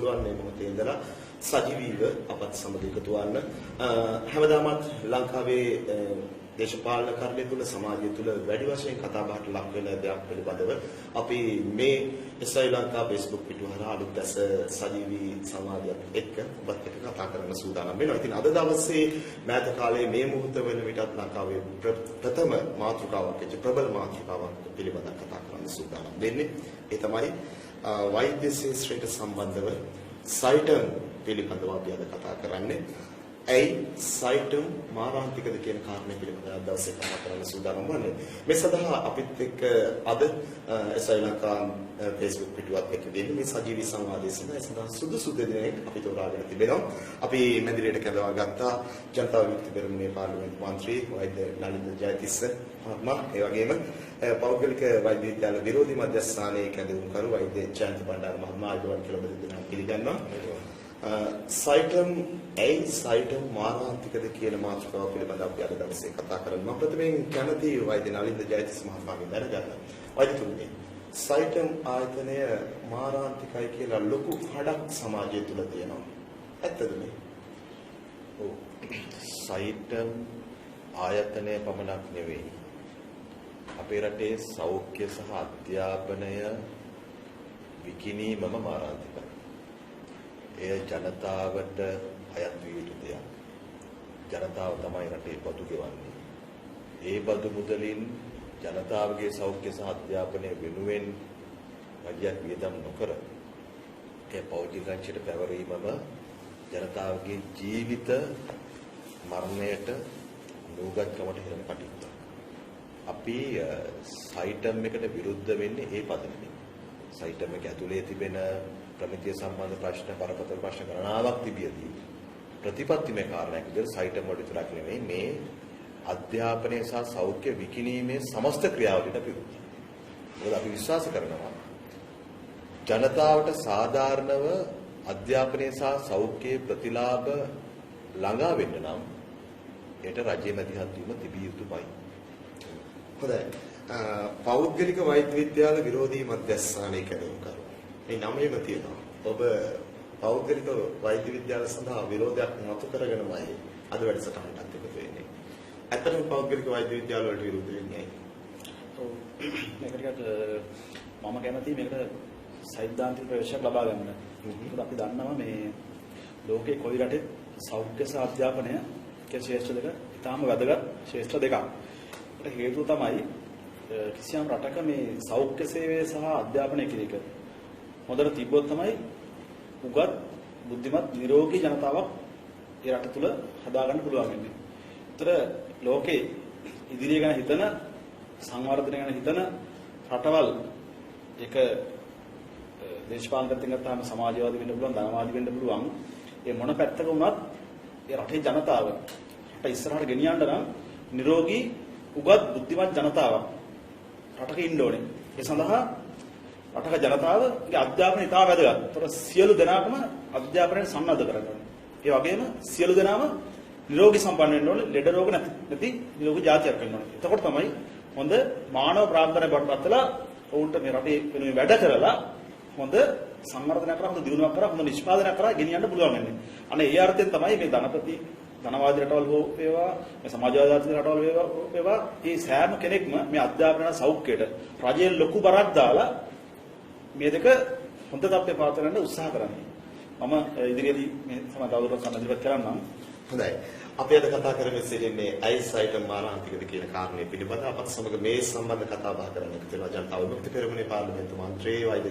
පුළුවන් මේ මොහොතේ ඉඳලා සජීවීව අපත් සමග එකතු වෙන්න. හැමදාමත් ලංකාවේ දේශපාලන කාර්යය තුළ සමාජය තුළ වැඩි වශයෙන් කතා බහට ලක් වෙන දෙයක් පිළිබඳව අපි මේ ශ්‍රී ලංකා Facebook පිටුව හරහා අලුත් දැස සජීවී සංවාදයක් එක්ක ඔබත් එක්ක කතා කරන්න සූදානම් වෙනවා. ඉතින් අද දවසේ මෑත කාලයේ මේ මොහොත වෙන විටත් ලංකාවේ ප්‍රථම මාතෘකාවක් ප්‍රබල මාතෘකාවක් පිළිබඳව කතා කරන්න සූදානම් වෙන්නේ. ඒ තමයි වෛද්‍ය ශාස්ත්‍රයට සම්බන්ධව සයිටම් පිළිබඳව අපි අද කතා කරන්නේ. ඇයි සයිටම් මාරාන්තිකද කියන කාරණේ පිළිබඳව දවසේ කතා කරන්න සූදානම් වන්නේ. මේ සඳහා අපිත් එක්ක අද ශ්‍රී ලංකා Facebook පිටුවත් එක්ක දෙන්නේ මේ සජීවී සංවාදයේ සඳහා සුදුසු දෙනෙක් අපි තෝරාගෙන තිබෙනවා. අපි මැදිරියට කැඳවා ගත්තා ජනතා විමුක්ති පෙරමුණේ පාර්ලිමේන්තු මන්ත්‍රී වෛද්‍ය නලින්ද ජයතිස්ස මහත්මයා, ඒ වගේම පෞද්ගලික වෛද්‍ය විද්‍යාල විරෝධී මධ්‍යස්ථානයේ කැඳවුම්කරු වෛද්‍ය ජයන්ත බණ්ඩාර මහත්මයා ආයුබෝවන් කියලා බෙදෙනවා පිළිගන්නවා. සයිටම් ඇයි සයිටම් මාරාන්තිකද කියන මාතෘකාව පිළිබඳව අපි අද දවසේ කතා කරමු. මම ප්‍රථමයෙන් කැමති වෛද්‍ය නලින්ද ජයතිස්ස මහත්මයාගෙන් දැනගන්න. වෛද්‍යතුමනි, සයිටම් ආයතනය මාරාන්තිකයි කියලා ලොකු හඩක් සමාජය තුළ තියෙනවා. ඇත්තද මේ? ඔව්. සයිටම් ආයතනය පමණක් නෙවෙයි. අපේ රටේ සෞඛ්‍ය සහ අධ්‍යාපනය විකිණීමම මාරාන්තිකයි. එය ජනතාවට අයත් විය යුතු දෙයක්. ජනතාව තමයි රටේ බදු ගෙවන්නේ. ඒ බදු මුදලින් ජනතාවගේ සෞඛ්‍ය සහ අධ්‍යාපනය වෙනුවෙන් රජයක් වියදම් නොකර ඒ පෞද්ගලික ලක්ෂයට පැවරීමම ජනතාවගේ ජීවිත මරණයට නූගත්කමට හිරෙන කටයුත්තක්. අපි සයිටම් එකට විරුද්ධ වෙන්නේ ඒ පදනමෙන්. සයිටම් එක ඇතුලේ තිබෙන ප්‍රමිතිය සම්බන්ධ ප්‍රශ්න බරපතල ප්‍රශ්න ගණනාවක් තිබියදී ප්‍රතිපත්තිමය කාරණයක් විදිහට සයිටම් වල විතරක් නෙමෙයි මේ අධ්‍යාපනය සහ සෞඛ්‍ය විකිණීමේ සමස්ත ක්‍රියාවලියට විරුද්ධයි. මොකද අපි විශ්වාස කරනවා ජනතාවට සාධාරණව අධ්‍යාපනය සහ සෞඛ්‍යයේ ප්‍රතිලාභ ළඟා වෙන්න නම් ඒට රජයේ මැදිහත් වීම තිබිය යුතුමයි. හොඳයි. පෞද්ගලික වෛද්‍ය විද්‍යාල විරෝධී මධ්‍යස්ථානයේ කැඳවුම්කරු. මේ නමෙම තියෙනවා. ඔබ පෞද්ගලික වෛද්‍ය විද්‍යාල සඳහා විරෝධයක් නතු කරගෙනමයි අද වැඩසටහනට එකතු වෙන්නේ. ඇත්තටම පෞද්ගලික වෛද්‍ය විද්‍යාල වලට විරුද්ධ වෙන්නේ ඇයි? ඔව්. මේකට මම කැමතියි මේකට සෛද්ධාන්තික ප්‍රවේශයක් ලබා ගන්න. මොකද අපි දන්නවා මේ ලෝකේ කොයි රටේ සෞඛ්‍ය සහ අධ්‍යාපනය කියන ශේෂ්ත්‍ර දෙක ඉතාම වැදගත් ශේෂ්ත්‍ර දෙකක්. ඒකට හේතුව තමයි කිසියම් රටක මේ සෞඛ්‍ය සේවය සහ අධ්‍යාපනය කියන එක හොඳට තිබ්බොත් තමයි උගත් බුද්ධිමත් නිරෝගී ජනතාවක් ඒ රට තුල හදාගන්න පුළුවන් වෙන්නේ. ඒතර ලෝකේ ඉදිරිය ගැන හිතන සංවර්ධනය ගැන හිතන රටවල් ඒක දේශපාලන පැත්තෙන් ගත්තාම සමාජවාදී වෙන්න පුළුවන්, ධනවාදී වෙන්න පුළුවන්. ඒ මොන පැත්තක වුණත් ඒ රටේ ජනතාව රට ඉස්සරහට ගෙනියන්න නම් නිරෝගී උගත් බුද්ධිමත් ජනතාවක් රටක ඉන්න ඕනේ. ඒ සඳහා රටක ජනතාවගේ අධ්‍යාපනය ඉතා වැදගත්. ඒතර සියලු දෙනාටම අධ්‍යාපනයට සම්බන්ධ කරගන්න. ඒ වගේම සියලු දෙනාම නිරෝගී සම්පන්න වෙන්න ඕනේ, ලෙඩ රෝග නැති නිරෝගී ජාතියක් වෙන්න ඕනේ. එතකොට තමයි හොඳ මානව ප්‍රාර්ථනා බවට පත්ලා ඔවුන්ට මේ රටේ වෙනුවෙන් වැඩ කරලා හොඳ සංවර්ධනයක් කරා, හොඳ දියුණුවක් කරා, හොඳ නිෂ්පාදනයක් කරා ගෙනියන්න පුළුවන් වෙන්නේ. අනේ ඒ අර්ථයෙන් තමයි මේ ධනපති ධනවාදී රටවල් හෝ වේවා, මේ සමාජවාදී රටවල් වේවා මේ සෑම කෙනෙක්ම මේ අධ්‍යාපන සෞඛ්‍යයට රජයේ ලොකු බරක් දාලා මේ දෙක හොඳ තත්ත්වයට පවත් ගන්න උත්සාහ කරන්නේ. මම ඉදිරියේදී මේ සමාජවාදී සම්බන්ධව කරන්නම්. හොඳයි. අපි අද කතා කරමින් සිටින්නේ ඇයි සයිටම් මාරාන්තිකද කියන කාරණේ පිළිබඳව අපත් සමග මේ සම්බන්ධ කතා බහ කරන්න එකතු වෙනවා ජනතා විමුක්ති පෙරමුණේ පාර්ලිමේන්තු මන්ත්‍රී වෛද්‍ය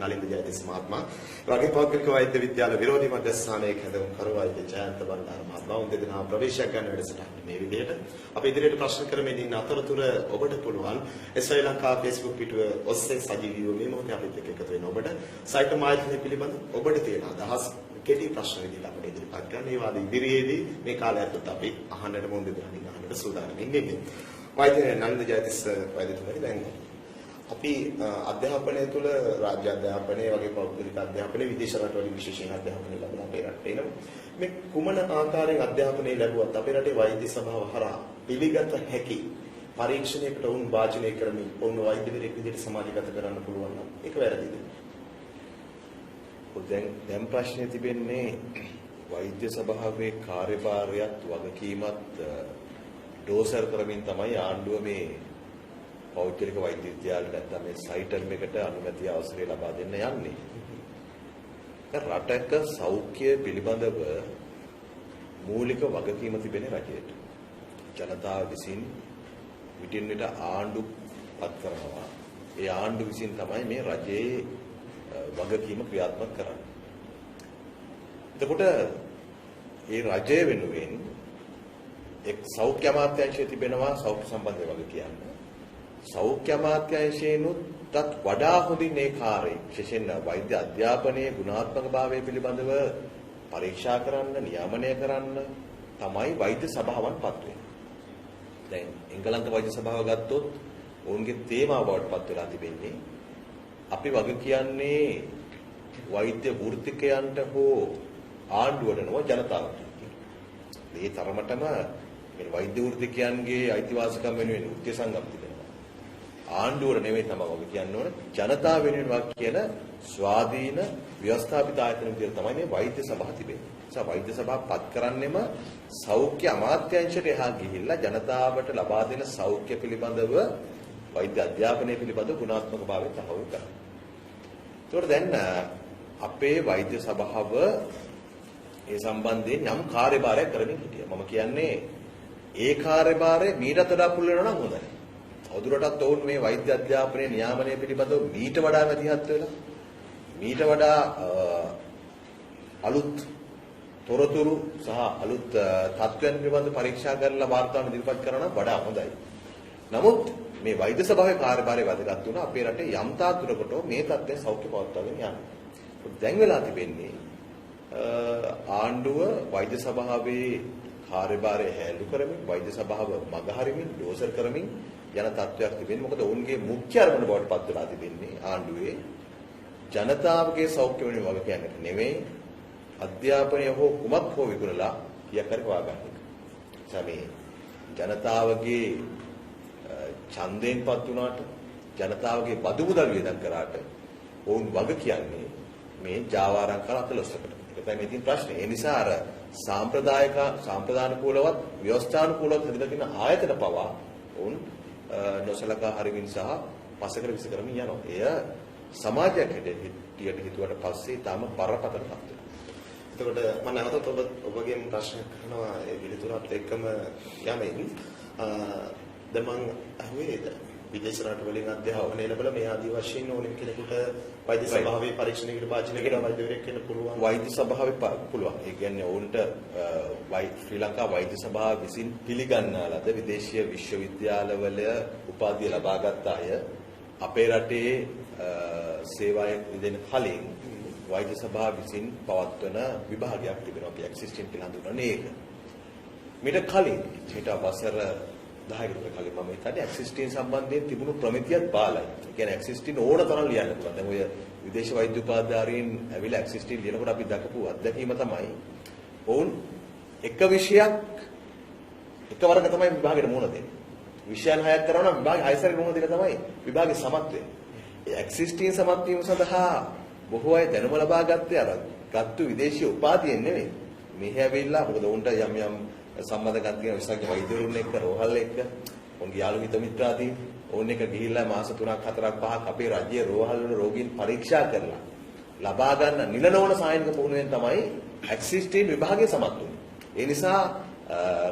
නලින්ද ජයතිස්ස මහත්මයා. ඒ වගේම පෞද්ගලික වෛද්‍ය විද්‍යාල විරෝධී මධ්‍යස්ථානයේ කැඳවුම්කරු වෛද්‍ය ජයන්ත බණ්ඩාර මහත්මයා. උන් දෙදෙනා ප්‍රවේශයක් ගන්න වැඩසටහන මේ විදිහට අපි ඉදිරියට ප්‍රශ්න කරමින් ඉන්න අතරතුර ඔබට පුළුවන් ශ්‍රී ලංකා Facebook පිටුව ඔස්සේ සජීවීව මේ මොහොතේ අපිත් එක්ක එකතු වෙන ඔබට සයිටම් ආයතනය පිළිබඳ ඔබට තියෙන අදහස් කෙටි ප්‍රශ්න විදිහට අපිට ඉදිරිපත් කරන්න. ඒ වාද ඉදිරියේදී මේ කාලය ඇතුළත අපි අහන්නට මොන දෙයක් අහන්නට සූදානම් ඉන්නේ. වෛද්‍ය නලින්ද ජයතිස්ස වෛද්‍යතුමනි, දැන් අපි අධ්‍යාපනය තුළ රාජ්‍ය අධ්‍යාපනය වගේ පෞද්ගලික අධ්‍යාපනය විදේශ රටවලින් විශේෂයෙන් අධ්‍යාපනය ලැබෙන අපේ රටේ එනවා. මේ කුමන ආකාරයෙන් අධ්‍යාපනය ලැබුවත් අපේ රටේ වෛද්‍ය සභාව හරහා පිළිගත හැකි පරීක්ෂණයකට වුන් වාචනය කරමින් ඔන්න වෛද්‍යවරයෙක් විදිහට සමාජගත කරන්න පුළුවන් නම් ඒක වැරදිද? දැන් ප්‍රශ්නේ තිබෙන්නේ වෛද්‍ය සභාවේ කාර්යභාරයත් වගකීමත් ඩෝසර් කරමින් තමයි ආණ්ඩුව මේ පෞද්ගලික වෛද්‍ය විද්‍යාලයට නැත්නම් මේ සයිටම් එකට අනුමැතිය අවසරය ලබා දෙන්න යන්නේ. රටක සෞඛ්‍ය පිළිබඳව මූලික වගකීම තිබෙන රජයට. ජනතාව විසින් විටින් විට ආණ්ඩු පත් කරනවා. ඒ ආණ්ඩු විසින් තමයි මේ රජයේ වගකීම ක්‍රියාත්මක කරන්නේ. එතකොට මේ රජය වෙනුවෙන් එක් සෞඛ්‍ය අමාත්‍යාංශය තිබෙනවා සෞඛ්‍ය සම්බන්ධ වගේ කියන්නේ. සෞඛ්‍ය අමාත්‍යාංශයෙන්ුත්ත් වඩා හොඳින් මේ කාර්යය විශේෂයෙන් වෛද්‍ය අධ්‍යාපනයේ ගුණාත්මකභාවය පිළිබඳව පරීක්ෂා කරන්න, නියාමනය කරන්න තමයි වෛද්‍ය සභාවන් පත් වෙන්නේ. දැන් එංගලන්ත වෛද්‍ය සභාව ගත්තොත් ඔවුන්ගේ තේමාව බවට පත් වෙලා තිබෙන්නේ අපි වගේ කියන්නේ වෛද්‍ය වෘත්තිකයන්ට හෝ ආණ්ඩුවට නොව ජනතාවට. මේ තරමටම මේ වෛද්‍ය වෘත්තිකයන්ගේ අයිතිවාසිකම් වෙනුවෙන් උද්දේශ සංගම් තිබෙනවා. ආණ්ඩුවට නෙවෙයි තමයි වගේ කියන්න ඕන ජනතාව වෙනුවෙන් වාක් කියන ස්වාධීන ව්‍යවස්ථාපිත ආයතන විදිහට තමයි මේ වෛද්‍ය සභාව තිබෙන්නේ. ඒ නිසා වෛද්‍ය සභාව පත් කරන්නෙම සෞඛ්‍ය අමාත්‍යාංශයට එහා ගිහිල්ලා ජනතාවට ලබා දෙන සෞඛ්‍ය පිළිබඳව වෛද්‍ය අධ්‍යාපනය පිළිබඳව ගුණාත්මක භාවය තහවුරු කරනවා. ඒතකොට දැන් අපේ වෛද්‍ය සභාව ඒ සම්බන්ධයෙන් යම් කාර්යභාරයක් කරමින් හිටියා. මම කියන්නේ ඒ කාර්යභාරය මීට වඩා පුළුල් වෙනවා නම් හොඳයි. අවුරුද්දටත් ඔවුන් මේ වෛද්‍ය අධ්‍යාපනයේ නියාමනය පිළිබඳව මීට වඩා මැදිහත් වෙලා මීට වඩා අලුත් තොරතුරු සහ අලුත් තත්ත්වයන් පිළිබඳව පරීක්ෂා කරලා වාර්තාවන් ඉදිරිපත් කරනවා නම් වඩා හොඳයි. නමුත් මේ වෛද්‍ය සභාවේ කාර්යභාරය වැදගත් වුණා අපේ රටේ යම් තාක් දුරකට මේ තත්ත්වය සෞඛ්‍ය පවත්වාගෙන යන්න. දැන් වෙලා තිබෙන්නේ ආණ්ඩුව වෛද්‍ය සභාවේ කාර්යභාරය හැලු කරමින් වෛද්‍ය සභාව මගහරිමින් ඩෝසර් කරමින් යන තත්ත්වයක් තිබෙන්නේ. මොකද ඔවුන්ගේ මුඛ්‍ය අරමුණ බවට පත් වෙලා තිබෙන්නේ ආණ්ඩුවේ ජනතාවගේ සෞඛ්‍ය වෙනුවෙන් වග කියන්නට නෙවෙයි අධ්‍යාපනය හෝ කුමක් හෝ විකුණලා කියක් හරි හොයාගන්න එක. සමේ ජනතාවගේ ඡන්දයෙන්පත් වුණාට ජනතාවගේ බදු මුදල් වියදම් කරාට ඔවුන් වග කියන්නේ මේ ජාවාරම් කර අතලොස්සකට. ඒක තමයි මේ තියෙන ප්‍රශ්නේ. ඒ නිසා අර සාම්ප්‍රදානුකූලවත් ව්‍යවස්ථානුකූලවත් හදලා තියෙන ආයතන පවා ඔවුන් නොසලකා හරිමින් සහ පසකට විස කරමින් යනවා. එය සමාජයක් හැටියට හිතුවට පස්සේ තාම බරපතල තත්ත්වයක්. එතකොට මම නැවතත් ඔබගෙන් ප්‍රශ්න කරනවා ඒ පිළිතුරත් එක්කම යමින් දැන් මම අහුවේ විදේශ රටවලින් අධ්‍යාපනය ලැබලා මේ ආදි වශයෙන් ඕනෙම කෙනෙකුට වෛද්‍ය සභාවේ පරීක්ෂණයකට භාජනය කරන වෛද්‍යවරයෙක් වෙන්න පුළුවන්. වෛද්‍ය සභාවේ පුළුවන්. ඒ කියන්නේ ඔවුන්ට ශ්‍රී ලංකා වෛද්‍ය සභාව විසින් පිළිගන්නා ලද විදේශීය විශ්වවිද්‍යාලවල උපාධිය ලබාගත් අය අපේ රටේ සේවය දෙන කලින් වෛද්‍ය සභාව විසින් පවත්වන විභාගයක් තිබෙනවා. අපි ඇක්සිස්ටින් කියලා හඳුන්වන්නේ ඒක. මීට කලින් ඊට වසර 10කට කලින් මම හිතන්නේ ඇක්සිස්ටින් සම්බන්ධයෙන් තිබුණු ප්‍රමිතියත් බාලයි. ඒ කියන්නේ ඇක්සිස්ටින් ඕන තරම් ලියන්න පුළුවන්. දැන් ඔය විදේශ වෛද්‍ය උපාධාරීන් ඇවිල්ලා ඇක්සිස්ටින් ලියනකොට අපි දක්වපු අත්දැකීම තමයි ඔවුන් එක විෂයක් එකවරක තමයි විභාගෙට මුහුණ දෙන්නේ. විෂයන් 6ක් කරනවා නම් විභාගෙ 6 සැරේ මුහුණ දෙක තමයි විභාගෙ සමත් වෙන්නේ. ඒ ඇක්සිස්ටින් සමත් වීම සඳහා බොහෝ අය දැනුම ලබා ගත්තේ අර ගත්තු විදේශීය උපාධියෙන් නෙවෙයි. මෙහි ඇවිල්ලා මොකද උන්ට යම් යම් සම්බන්ධකම් තියෙන විශේෂඥ වෛද්‍යවරුන් එක්ක රෝහල් එක්ක උන්ගේ යාළු හිත මිත්‍රාදීන් ඕන් එක ගිහිල්ලා මාස 3ක් 4ක් 5ක් අපේ රජයේ රෝහල් වල රෝගීන් පරීක්ෂා කරලා ලබා ගන්න නිල නොවන සායනික පුහුණුවෙන් තමයි ඇක්සිස්ටින් විභාගයේ සමත් වුනේ. ඒ නිසා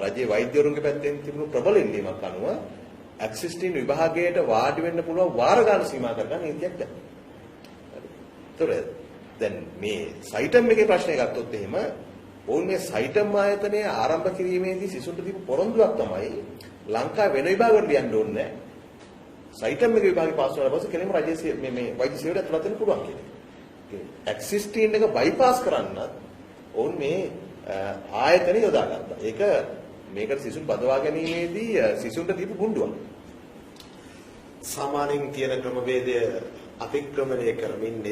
රජයේ වෛද්‍යවරුන්ගේ පැත්තෙන් තිබුණු ප්‍රබල ඉල්ලීමක් අනුව ඇක්සිස්ටින් විභාගයට වාඩි වෙන්න පුළුවන් වාර ගන්න සීමා කරගන්න නීතියක් දැම්මා. දැන් මේ සයිටම් එකේ ප්‍රශ්නය ගත්තොත් එහෙම ඕන් මේ සයිටම් ආයතනය ආරම්භ කිරීමේදී සිසුන්ට දීපු පොරොන්දුවක් තමයි ලංකාවේ වෙන විභාගවල ලියන්න ඕනේ නැහැ. සයිටම් එකේ විභාගේ පාස් වුණාට පස්සේ කෙනෙක්ම රජයේ මේ වෛද්‍ය සේවයට ඇතුළත් වෙන්න පුළුවන් කියන්නේ. ඇක්සිස්ටින් එක බයිපාස් කරන්නත් ඕන් මේ ආයතනය යොදා ගත්තා. ඒක මේකට සිසුන් බදවා ගැනීමේදී සිසුන්ට දීපු ගුණ්ඩුවක්. සාමාන්‍යයෙන් තියෙන ක්‍රමවේදය අතික්‍රමණය කරමින්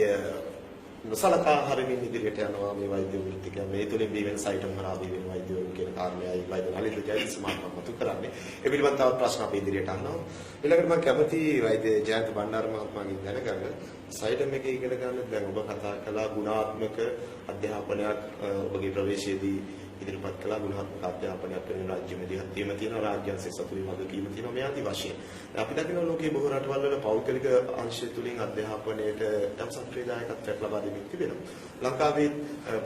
නොසලකා හරිමින් ඉදිරියට යනවා මේ වෛද්‍ය වෘත්තිකයන්. මේ තුලින් බිවෙන සයිටම් හරහා බිවෙන වෛද්‍යවරු කියන කාරණේයි වෛද්‍ය නලිත ජයතිස් මහත්මයා මතු කරන්නේ. ඒ පිළිබඳව තවත් ප්‍රශ්න අපි ඉදිරියට අහනවා. ඊළඟට මම කැමති වෛද්‍ය ජයන්ත බණ්ඩාර මහත්මයාගෙන් දැනගන්න සයිටම් එකේ ඉගෙන ගන්න දැන් ඔබ කතා කළා ගුණාත්මක අධ්‍යාපනයක් ඔබගේ ප්‍රවේශයේදී ඉදිරිපත් කළා ගුණාත්මක අධ්‍යාපනයක් කරන රාජ්‍ය මෙදිහත්වීම තියෙනවා රාජ්‍යංශ සතු වගකීම තියෙනවා මේ ආදි වශයෙන්. අපි දකිනවා ලෝකයේ බොහෝ රටවල් වල පෞද්ගලික අංශය තුලින් අධ්‍යාපනයට තම සම්ප්‍රදායකත්වයක් ලබා දෙමින් තිබෙනවා. ලංකාවේ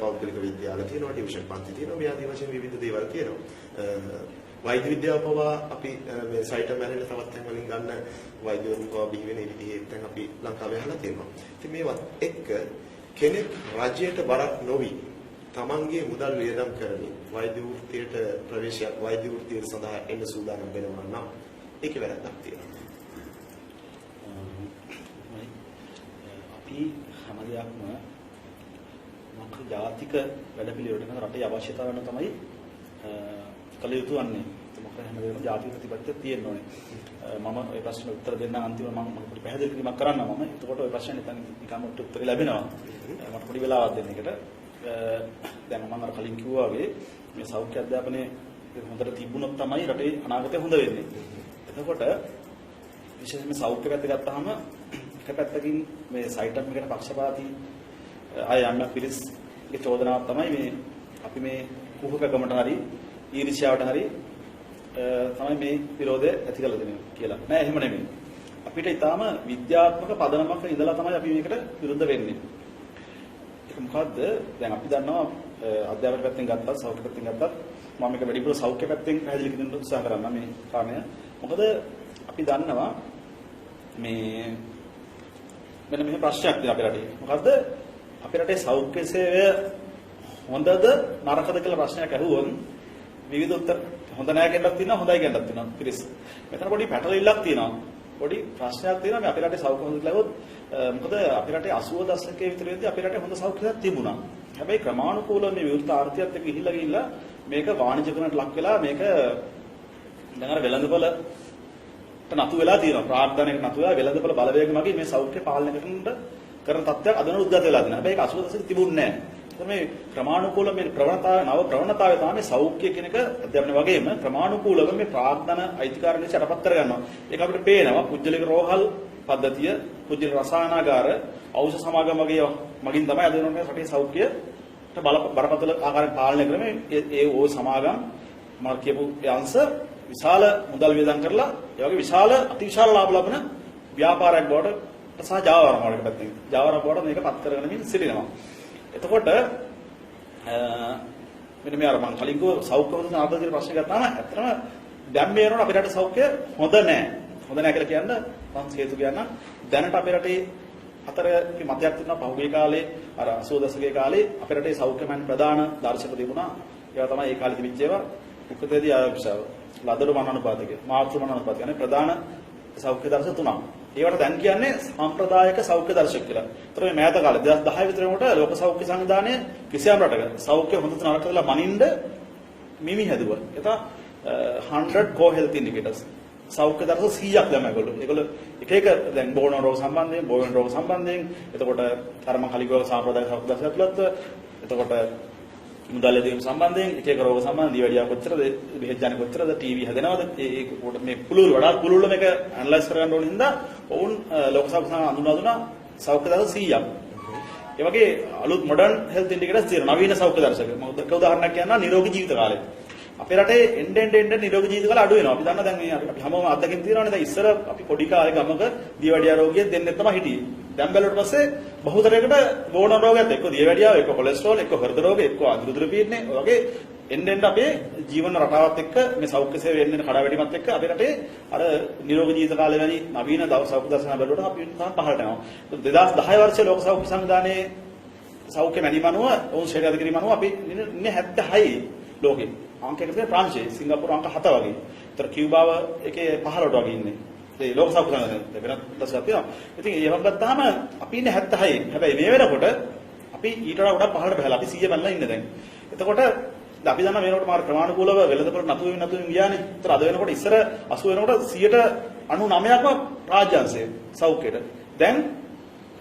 පෞද්ගලික විද්‍යාල තියෙනවා ටියුෂන් පන්ති තියෙනවා මේ ආදි වශයෙන් විවිධ දේවල් තියෙනවා. වෛද්‍ය විද්‍යාව පවා අපි මේ සයිටම් ඇරෙන්න තවත් තැන් වලින් ගන්න වෛද්‍යවරුන් පවා බිහි වෙන ඉතිහි දැන් අපි ලංකාවේ අහලා තියෙනවා. ඉතින් මේවත් එක්ක කෙනෙක් රජයට බරක් නොවි තමන්ගේ මුදල් වියදම් කරමින් වෛද්‍ය වෘත්තියට ප්‍රවේශයක් වෛද්‍ය වෘත්තිය සඳහා එන්න සූදානම් වෙනවා නම් ඒකේ වැරද්දක් තියෙනවා. අපි හැම දෙයක්ම මොකද ජාතික වැඩපිළිවෙලට කරන රටේ අවශ්‍යතාවයන් තමයි කළ යුතු වන්නේ. මොකද හැම වෙලේම ජාතික ප්‍රතිපත්තිය තියෙන්න ඕනේ. මම ඒ ප්‍රශ්නෙට උත්තර දෙන්න අන්තිමට මම පොඩි පැහැදිලි කිරීමක් කරන්න මම. එතකොට ওই ප්‍රශ්නේ නිකන් උත්තර ලැබෙනවා. මට පොඩි වෙලාවක් දෙන්න එකට. දැන් මම අර කලින් කිව්වා වගේ මේ සෞඛ්‍ය අධ්‍යාපනයේ හොඳට තිබුණොත් තමයි රටේ අනාගතය හොඳ වෙන්නේ. එතකොට විශේෂයෙන්ම සෞඛ්‍ය පැත්ත ගත්තාම එක පැත්තකින් මේ සයිටම් එකට පක්ෂපාතී අය යන්න පිළිස්ගේ චෝදනාවක් තමයි මේ අපි මේ කුහකකමට හරි ඊර්ෂ්‍යාවට හරි තමයි මේ විරෝධය ඇති කළ දෙන්නේ කියලා. නෑ එහෙම නෙමෙයි. අපිට ඊටාම විද්‍යාත්මක පදනමක ඉඳලා තමයි අපි මේකට විරුද්ධ වෙන්නේ. ඒක මොකද්ද? දැන් අපි දන්නවා අධ්‍යාපන පැත්තෙන් ගත්තත් සෞඛ්‍ය පැත්තෙන් ගත්තත් මම මේක වැඩිපුර සෞඛ්‍ය පැත්තෙන් පැහැදිලි කරන්න උත්සාහ කරනවා මේ කාරණය. මොකද අපි දන්නවා මේ මෙන්න මෙහෙම ප්‍රශ්නයක් තියෙනවා අපේ රටේ. මොකද්ද? අපේ රටේ සෞඛ්‍ය සේවය හොඳද නරකද කියලා ප්‍රශ්නයක් අහුවොත් විවිධ උත්තර හොඳ නැහැ කියන්නත් තියෙනවා හොඳයි කියන්නත් තියෙනවා පිරිස්. මෙතන පොඩි පැටලිල්ලක් තියෙනවා. පොඩි ප්‍රශ්නයක් තියෙනවා මේ අපේ රටේ සෞඛ්‍ය හොඳද කියලා අහුවොත් මොකද අපේ රටේ 80 දශකයේ විතර වෙද්දී අපේ රටේ හොඳ සෞඛ්‍යයක් තිබුණා. හැබැයි ක්‍රමානුකූලව මේ විවෘත ආර්ථිකයත් එක්ක ගිහිල්ලා මේක වාණිජකරණයට ලක් වෙලා මේක දැන් අර වෙළඳපොළට නතු වෙලා තියෙනවා. ප්‍රාර්ථනාවකට නතු වෙලා වෙළඳපොළ බලවේග මගින් මේ සෞඛ්‍ය පාලනය කරන තත්ත්වයක් අද වෙන උද්ගත වෙලා තියෙනවා. හැබැයි ඒක 80 දශකයේ තිබුණේ නැහැ. මේ ක්‍රමානුකූල මේ ප්‍රවණතාවය නව ප්‍රවණතාවය තමයි සෞඛ්‍ය කියන එක අධ්‍යාපනය වගේම ක්‍රමානුකූලව මේ ප්‍රාර්ථන අයිතිකාරණය යටපත් කරගන්නවා. ඒක අපිට පේනවා පුජ්‍යලික රෝහල් පද්ධතිය, පුජ්‍යලික රසායනාගාර, ඖෂධ සමාගම් වගේ මගින් තමයි අද වෙනකොට රටේ සෞඛ්‍යයට බරපතල ආකාරයෙන් පාලනය කරන්නේ. ඒ ඕ සමාගම් මම කියපු අංශ විශාල මුදල් වියදම් කරලා ඒ වගේ විශාල අතිවිශාල ලාභ ලබන ව්‍යාපාරයක් බවට සහ ජාවාරම් වලට පැත්තෙන් ජාවාරම් බවට මේක පත් කරගෙන සිටිනවා. එතකොට මෙන්න මේ අර මම කලින් කිව්ව සෞඛ්‍ය හොඳ ආර්ථික ප්‍රශ්න ගත්තාම ඇත්තටම දැන් මේ වෙනකොට අපේ රටේ සෞඛ්‍ය හොඳ නැහැ. හොඳ නැහැ කියලා කියන්න මම හේතු කියන්න දැනට අපේ රටේ අතරේ මතයක් තියෙනවා පහුගිය කාලේ අර 80 දශකයේ කාලේ අපේ රටේ සෞඛ්‍යමන් ප්‍රධාන දර්ශක තිබුණා. ඒවා තමයි ඒ කාලේ තිබිච්ච ඒවා උපතේදී ආයුෂාව, ලදරු මනානුපාතික, මාතෘ මනානුපාතික යන ප්‍රධාන සෞඛ්‍ය දර්ශක තුනක්. ඒවට දැන් කියන්නේ සම්ප්‍රදායික සෞඛ්‍ය දර්ශක කියලා. ඒතර මේ මෑත කාලේ 2010 විතර වෙනකොට ලෝක සෞඛ්‍ය සංවිධානය කිසියම් රටක සෞඛ්‍ය හොඳට නරක කියලා මනින්න මිමි හැදුවා. ඒක 100 core health indicators. සෞඛ්‍ය දර්ශක 100ක් දැම්මා ඒගොල්ලෝ. ඒගොල්ලෝ එක එක දැන් බෝන රෝග සම්බන්ධයෙන්, බෝවෙන් රෝග සම්බන්ධයෙන්, එතකොට අර මම කලින් කිව්වා සම්ප්‍රදායික සෞඛ්‍ය දර්ශක තුලත් එතකොට මුදල් ලැබීම සම්බන්ධයෙන් එක එක රෝග සම්බන්ධ දිවැඩියා කොච්චරද, බෙහෙත් ජාන කොච්චරද, ටීවී හැදෙනවද, ඒක මේ පුළුල් වඩාත් පුළුල්ව මේක ඇනලයිස් කරගන්න ඕන හින්දා ඔවුන් ලෝක සෞඛ්‍ය සංග්‍රහ අඳුනා සෞඛ්‍ය දර්ශක 100ක්. ඒ වගේ අලුත් මොඩර්න් හෙල්ත් ඉන්ඩිකේටර්ස් තියෙනවා. නවීන සෞඛ්‍ය දර්ශක. මොකද එක උදාහරණයක් කියන්නම් නිරෝගී ජීවිත කාලය. අපේ රටේ එන්න නිරෝගී ජීවිත කාලය අඩු වෙනවා. අපි දන්නවා දැන් මේ අපි හැමෝම අත්දැකීම් තියෙනවානේ. දැන් ඉස්සර අපි පොඩි කාලේ ගමක දියවැඩියා රෝගියෙක් දෙන්නෙක් තමයි හිටියේ. දැන් බැලුවට පස්සේ බහුතරයකට බෝන රෝගයත් එක්ක දියවැඩියාව, එක්ක කොලෙස්ටරෝල්, එක්ක හෘද රෝග, එක්ක අඳුරුදුර පීඩනය වගේ එන්න අපේ ජීවන රටාවත් එක්ක මේ සෞඛ්‍ය සේවය එන්න කඩාවැටීමත් එක්ක අපේ රටේ අර නිරෝගී ජීවිත කාලය වැනි නවීන සෞඛ්‍ය දර්ශන බැලුවට අපි තාම පහළට යනවා. 2010 වර්ෂයේ ලෝක සෞඛ්‍ය සංවිධානයේ සෞඛ්‍ය මැනීම අනුව ඔවුන් ශ්‍රේණි අධිකරණ අනුව අපි ඉන්නේ 76 ලෝකේ. අංක එකේ ප්‍රංශයේ සිංගප්පූරු අංක 7 වගේ. ඒතර කියුබාව එකේ 15ට වගේ ඉන්නේ. ඒ ලෝක සෞඛ්‍ය සංවිධානයේ වෙනත් දශකයක් තියෙනවා. ඉතින් ඒවත් ගත්තාම අපි ඉන්නේ 76. හැබැයි මේ වෙනකොට අපි ඊට වඩා ගොඩක් පහළට බහලා අපි 100 බැලලා ඉන්නේ දැන්. එතකොට අපි දන්නා මේනකොට මාර ප්‍රමාණිකූලව වෙළඳපොළ නතු වෙමින් ගියානේ. ඒතර අද වෙනකොට ඉස්සර 80 වෙනකොට 99%ක්ම රාජ්‍යාංශයේ සෞඛ්‍යයට. දැන්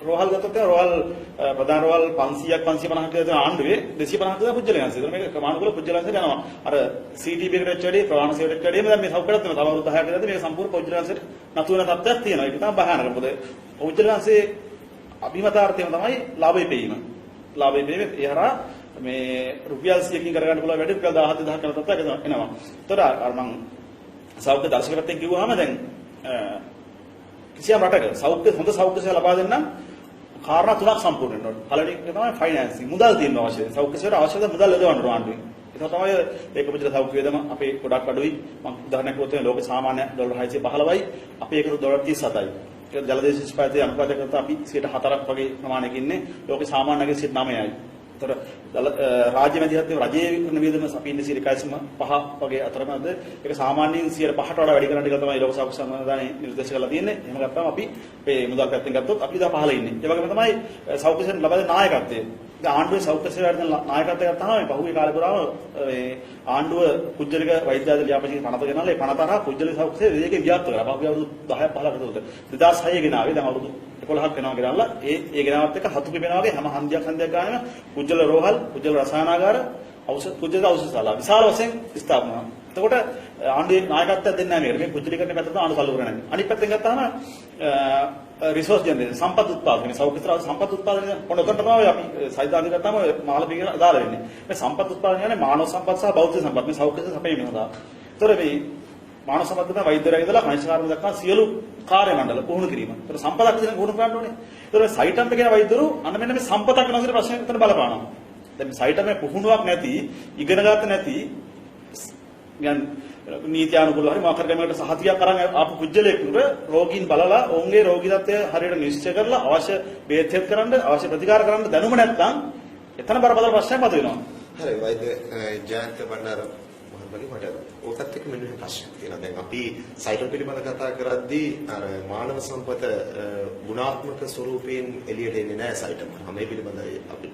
රෝහල් ගත්තොත් රෝහල් ප්‍රධාන රෝහල් 500ක් 550ක් විතර ආණ්ඩුවේ 250ක් විතර පුජ්‍යලයන්සේ. ඒතර මේක ක්‍රමානුකූල පුජ්‍යලයන්සේ යනවා. අර CTB එකට වැඩි ප්‍රවාහන සේවයට වැඩිම දැන් මේ සෞඛ්‍යයට තියෙනවා. තව අවුරුදු 10කට විතර මේක සම්පූර්ණ පුජ්‍යලයන්සේට නතු වෙන තත්ත්වයක් තියෙනවා. ඒක තමයි භයානක. මොකද පුජ්‍යලයන්සේ අභිමතාර්ථයම තමයි ලාභය පෙවීම. ලාභය පෙවීම එහරා මේ රුපියල් 100කින් කරගන්න පුළුවන් වැඩි රුපියල් 17,000 කරන තත්ත්වයක් එනවා. ඒතර අර මම සෞඛ්‍ය දර්ශකත්වයෙන් කිව්වහම දැන් කිසියම් රටක හොඳ සෞඛ්‍ය සේවා ලබා දෙන්න කාරණා තුනක් සම්පූර්ණ වෙන්න ඕනේ. පළවෙනි එක තමයි ෆයිනෑන්සින්. මුදල් තියෙන්න අවශ්‍යයි. සෞඛ්‍ය සේවාවට අවශ්‍ය මුදල් යොදවන්න ඕනේ. ඒක තමයි ඒක පුදුල සෞඛ්‍ය වේදම අපේ ගොඩක් අඩුයි. මම උදාහරණයක් කිව්වොත් ලෝක සාමාන්‍ය $615යි අපේ ඒකට $37යි. ඒක ජලදේශ නිෂ්පාදනයේ අනුපාතයක් කරලා අපි 4ක් වගේ ප්‍රමාණයක ඉන්නේ. ලෝකේ සාමාන්‍යගේ 9යි. ඒතර රාජ්‍ය මැදිහත්වයේ රජයේ නිවේදන අපි ඉන්නේ 1.5 වගේ අතරමැද ඒක සාමාන්‍යයෙන් 5ට වඩා වැඩි කරන්න කියලා තමයි ලෝක සෞඛ්‍ය සංවිධානයේ නිර්දේශ කරලා තියෙන්නේ. එහෙම ගත්තාම අපි මේ මුදල් පැත්තෙන් ගත්තොත් අපි දා 15 ඉන්නේ. ඒ වගේම තමයි සෞඛ්‍ය සේවා ලබා දෙන නායකත්වය. දැන් ආණ්ඩුවේ සෞඛ්‍ය සේවාවට නායකත්වය ගත්තාම මේ පහුගිය කාලේ පුරාම මේ ආණ්ඩුව කුජලික වෛද්‍ය ආධාර ව්‍යාපෘතික පනත ගෙනාලා ඒ පනත අරහා කුජලික සෞඛ්‍ය සේවය විදේකේ ව්‍යාප්ත කරලා පහුගිය අවුරුදු 10ක් 15කට උඩ 2006 ගෙනාවේ දැන් අවුරුදු 11ක් වෙනවා ගෙනාලා ඒ ගෙනාවත් එක්ක හතු පිපෙනවා වගේ හැම හන්දියක් ගානම කුජල රෝහල් කුජල රසායනාගාර ඖෂධ කුජල ඖෂධශාලා විශාල වශයෙන් ස්ථාපන වෙනවා. එතකොට ආණ්ඩුවේ නායකත්වයක් දෙන්නේ නැහැ මේකට. මේ කුජලීකරණ පැත්තට ආණ්ඩුව සල්ලු කරන්නේ නැහැ. අනිත් පැත්තෙන් ගත්තාම රිසෝස් ජෙනරේෂන් සම්පත් උත්පාදනය සෞඛ්‍ය ත්‍රා සම්පත් උත්පාදනය පොඩකට තමයි අපි සයිදානි ගත්තාම මාළපිය කියන අදාළ වෙන්නේ. මේ සම්පත් උත්පාදනය කියන්නේ මානව සම්පත් සහ බෞද්ධ සම්පත් මේ සෞඛ්‍ය සපයීම සඳහා. ඒතර මේ මානව සම්පත් තමයි වෛද්‍යවරයෙක් ඉඳලා කනිෂ්ඨ කාර්ය දක්වා සියලු කාර්ය මණ්ඩල පුහුණු කිරීම. ඒතර සම්පතක් දෙන පුහුණු කරන්න ඕනේ. ඒතර සයිටම් එකේ වෛද්‍යවරු අන්න මෙන්න මේ සම්පතක් නැතිව ප්‍රශ්නයක් උත්තර බලපානවා. දැන් සයිටම් එකේ පුහුණුවක් නැති ඉගෙන ගන්න නැති නීති අනුකූලව හරි මොකක් හරි ගමකට සහතියක් අරන් ආපු කුජලයකට රෝගීන් බලලා ඔවුන්ගේ රෝගී තත්ත්වය හරියට නිශ්චය කරලා අවශ්‍ය බේත් හෙත් කරන්න අවශ්‍ය ප්‍රතිකාර කරන්න දැනුම නැත්නම් එතන බරපතල ප්‍රශ්නයක් මතුවෙනවා. හරි වෛද්‍ය ජයන්ත බණ්ඩාර මහත්මයාගේ මට ඕකත් එක්ක මෙන්න මේ ප්‍රශ්නයක් තියෙනවා. දැන් අපි සයිටම් පිළිබඳව කතා කරද්දී අර මානව සම්පත ගුණාත්මක ස්වරූපයෙන් එළියට එන්නේ නැහැ සයිටම්. මේ පිළිබඳව අපි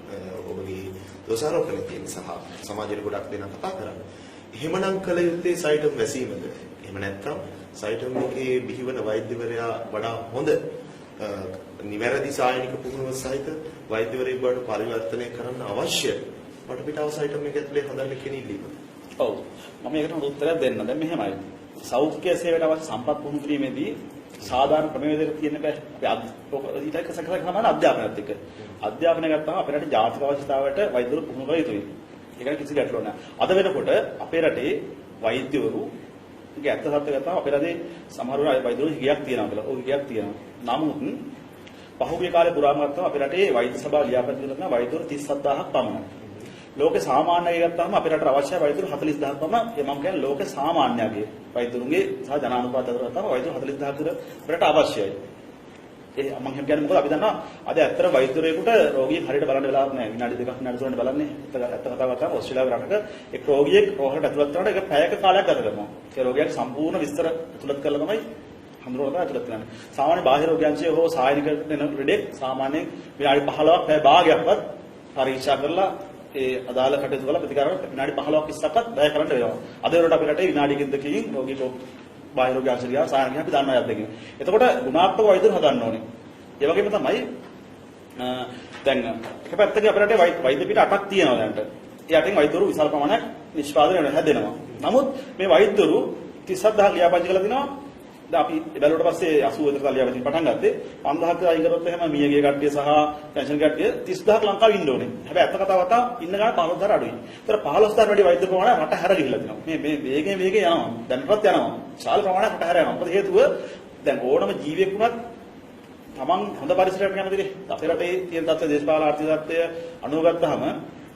ඔබගේ දෝෂාරෝපණය තියෙන සහ සමාජයට ගොඩක් දෙනා කතා කරන්නේ. එහෙමනම් කල යුත්තේ සයිටම් වැසීමද? එහෙම නැත්නම් සයිටම් එකේ බිහිවන වෛද්‍යවරයා වඩා හොඳ නිවැරදි සායනික පුහුණුව සහිත වෛද්‍යවරයෙක් බවට පරිවර්තනය කරන්න අවශ්‍ය වටපිටාව සයිටම් එක ඇතුලේ හදන්න කියන ඉල්ලීම. ඔව්. මම ඒකට උත්තරයක් දෙන්න. දැන් මෙහෙමයි. සෞඛ්‍ය සේවයට අවශ්‍ය සම්පත් පුහුණු කිරීමේදී සාධාරණ ක්‍රමවේදයක තියෙන එක අපි ඊට එකසකරන සමාන අධ්‍යාපනයත් එක්ක. අධ්‍යාපනය ගත්තාම අපේ රටේ ජාතික අවශ්‍යතාවයට වෛද්‍යවරු පුහුණු කළ යුතුයි. ඒකට කිසි ගැටලුවක් නැහැ. අද වෙනකොට අපේ රටේ වෛද්‍යවරු ගේ ඇත්ත සත්‍ය ගත්තාම අපේ රටේ සමහර වෛද්‍යවරු හිගයක් තියෙනවා කියලා. ඔය හිගයක් තියෙනවා. නමුත් පහුගිය කාලේ පුරාම ගත්තාම අපේ රටේ වෛද්‍ය සභාව ලියාපදින කරන වෛද්‍යවරු 37000ක් පමණයි. ලෝකේ සාමාන්‍යය ගත්තාම අපේ රටට අවශ්‍ය වෛද්‍යවරු 40000ක් පමණ. ඒ මම කියන්නේ ලෝකේ සාමාන්‍යගේ වෛද්‍යවරුන්ගේ සහ ජනානුපාත අතර ගත්තාම වෛද්‍යවරු 40000ක් විතර රට අවශ්‍යයි. ඒ මම කියන්නේ මොකද අපි දන්නවා අද ඇත්තට වෛද්‍යවරයෙකුට රෝගියෙක් හරියට බලන්න වෙලාවක් නැහැ. විනාඩි 2ක් විනාඩි 3ක් බලන්නේ. ඇත්ත කතාව ගත්තාම ඕස්ට්‍රේලියාවේ රටක එක් රෝගියෙක් රෝහලට ඇතුළත් කරනකොට ඒක පැයක කාලයක් ගත කරනවා. ඒ රෝගියාට සම්පූර්ණ විස්තර ඇතුළත් කරලා තමයි හඳුනන ඇතුළත් කරන්නේ. සාමාන්‍ය බාහිර රෝග්‍යංශයේ හෝ සායනික දෙන ලෙඩෙක් සාමාන්‍යයෙන් විනාඩි 15ක් පැය භාගයක්වත් පරීක්ෂා කරලා ඒ අදාළ කටයුතු කරලා ප්‍රතිකාර විනාඩි 15ක් 20ක්වත් වැය කරන්න වෙනවා. අද වෙනකොට අපේ රටේ විනාඩි කිහිපකින් රෝගියෙක් බාහිර රෝග්‍යංශය ගියා සායනික අපි දන්නවා යද්දකින්. එතකොට ගුණාත්මක වෛද්‍යවරු හදන්න ඕනේ. ඒ වගේම තමයි දැන් එක පැත්තකින් අපේ රටේ වෛද්‍ය පිට 8ක් තියෙනවා දැන්ට. ඒ 8න් වෛද්‍යවරු විශාල ප්‍රමාණයක් නිෂ්පාදනය හැදෙනවා. නමුත් මේ වෛද්‍යවරු 37000 ලියාපදිංචි කරලා දිනවා. දැන් අපි බැලුවට පස්සේ 80 විතර ලියාපදිංචි පටන් ගත්තේ 5000ක් අයින් කරොත් එහෙම මියගේ කට්ටිය සහ පෙන්ෂන් කට්ටිය 30000ක් ලංකාවේ ඉන්න ඕනේ. හැබැයි ඇත්ත කතාව වතා ඉන්න ගාන 15000 අඩුයි. ඒතර 15000 වැඩි වෛද්‍ය ප්‍රමාණය රට හැර ගිහිල්ලා තිනවා. මේ වේගෙන් යනවා. දැන්පත් යනවා. විශාල ප්‍රමාණයක් රට හැර යනවා. මොකද හේතුව දැන් ඕනම ජීවියෙක් වුණත් තමන් හොඳ පරිසරයකට කැමතිනේ. අපේ රටේ තියෙන තත්ත්ව දේශපාලන ආර්ථික තත්ත්වය අනුගත්තහම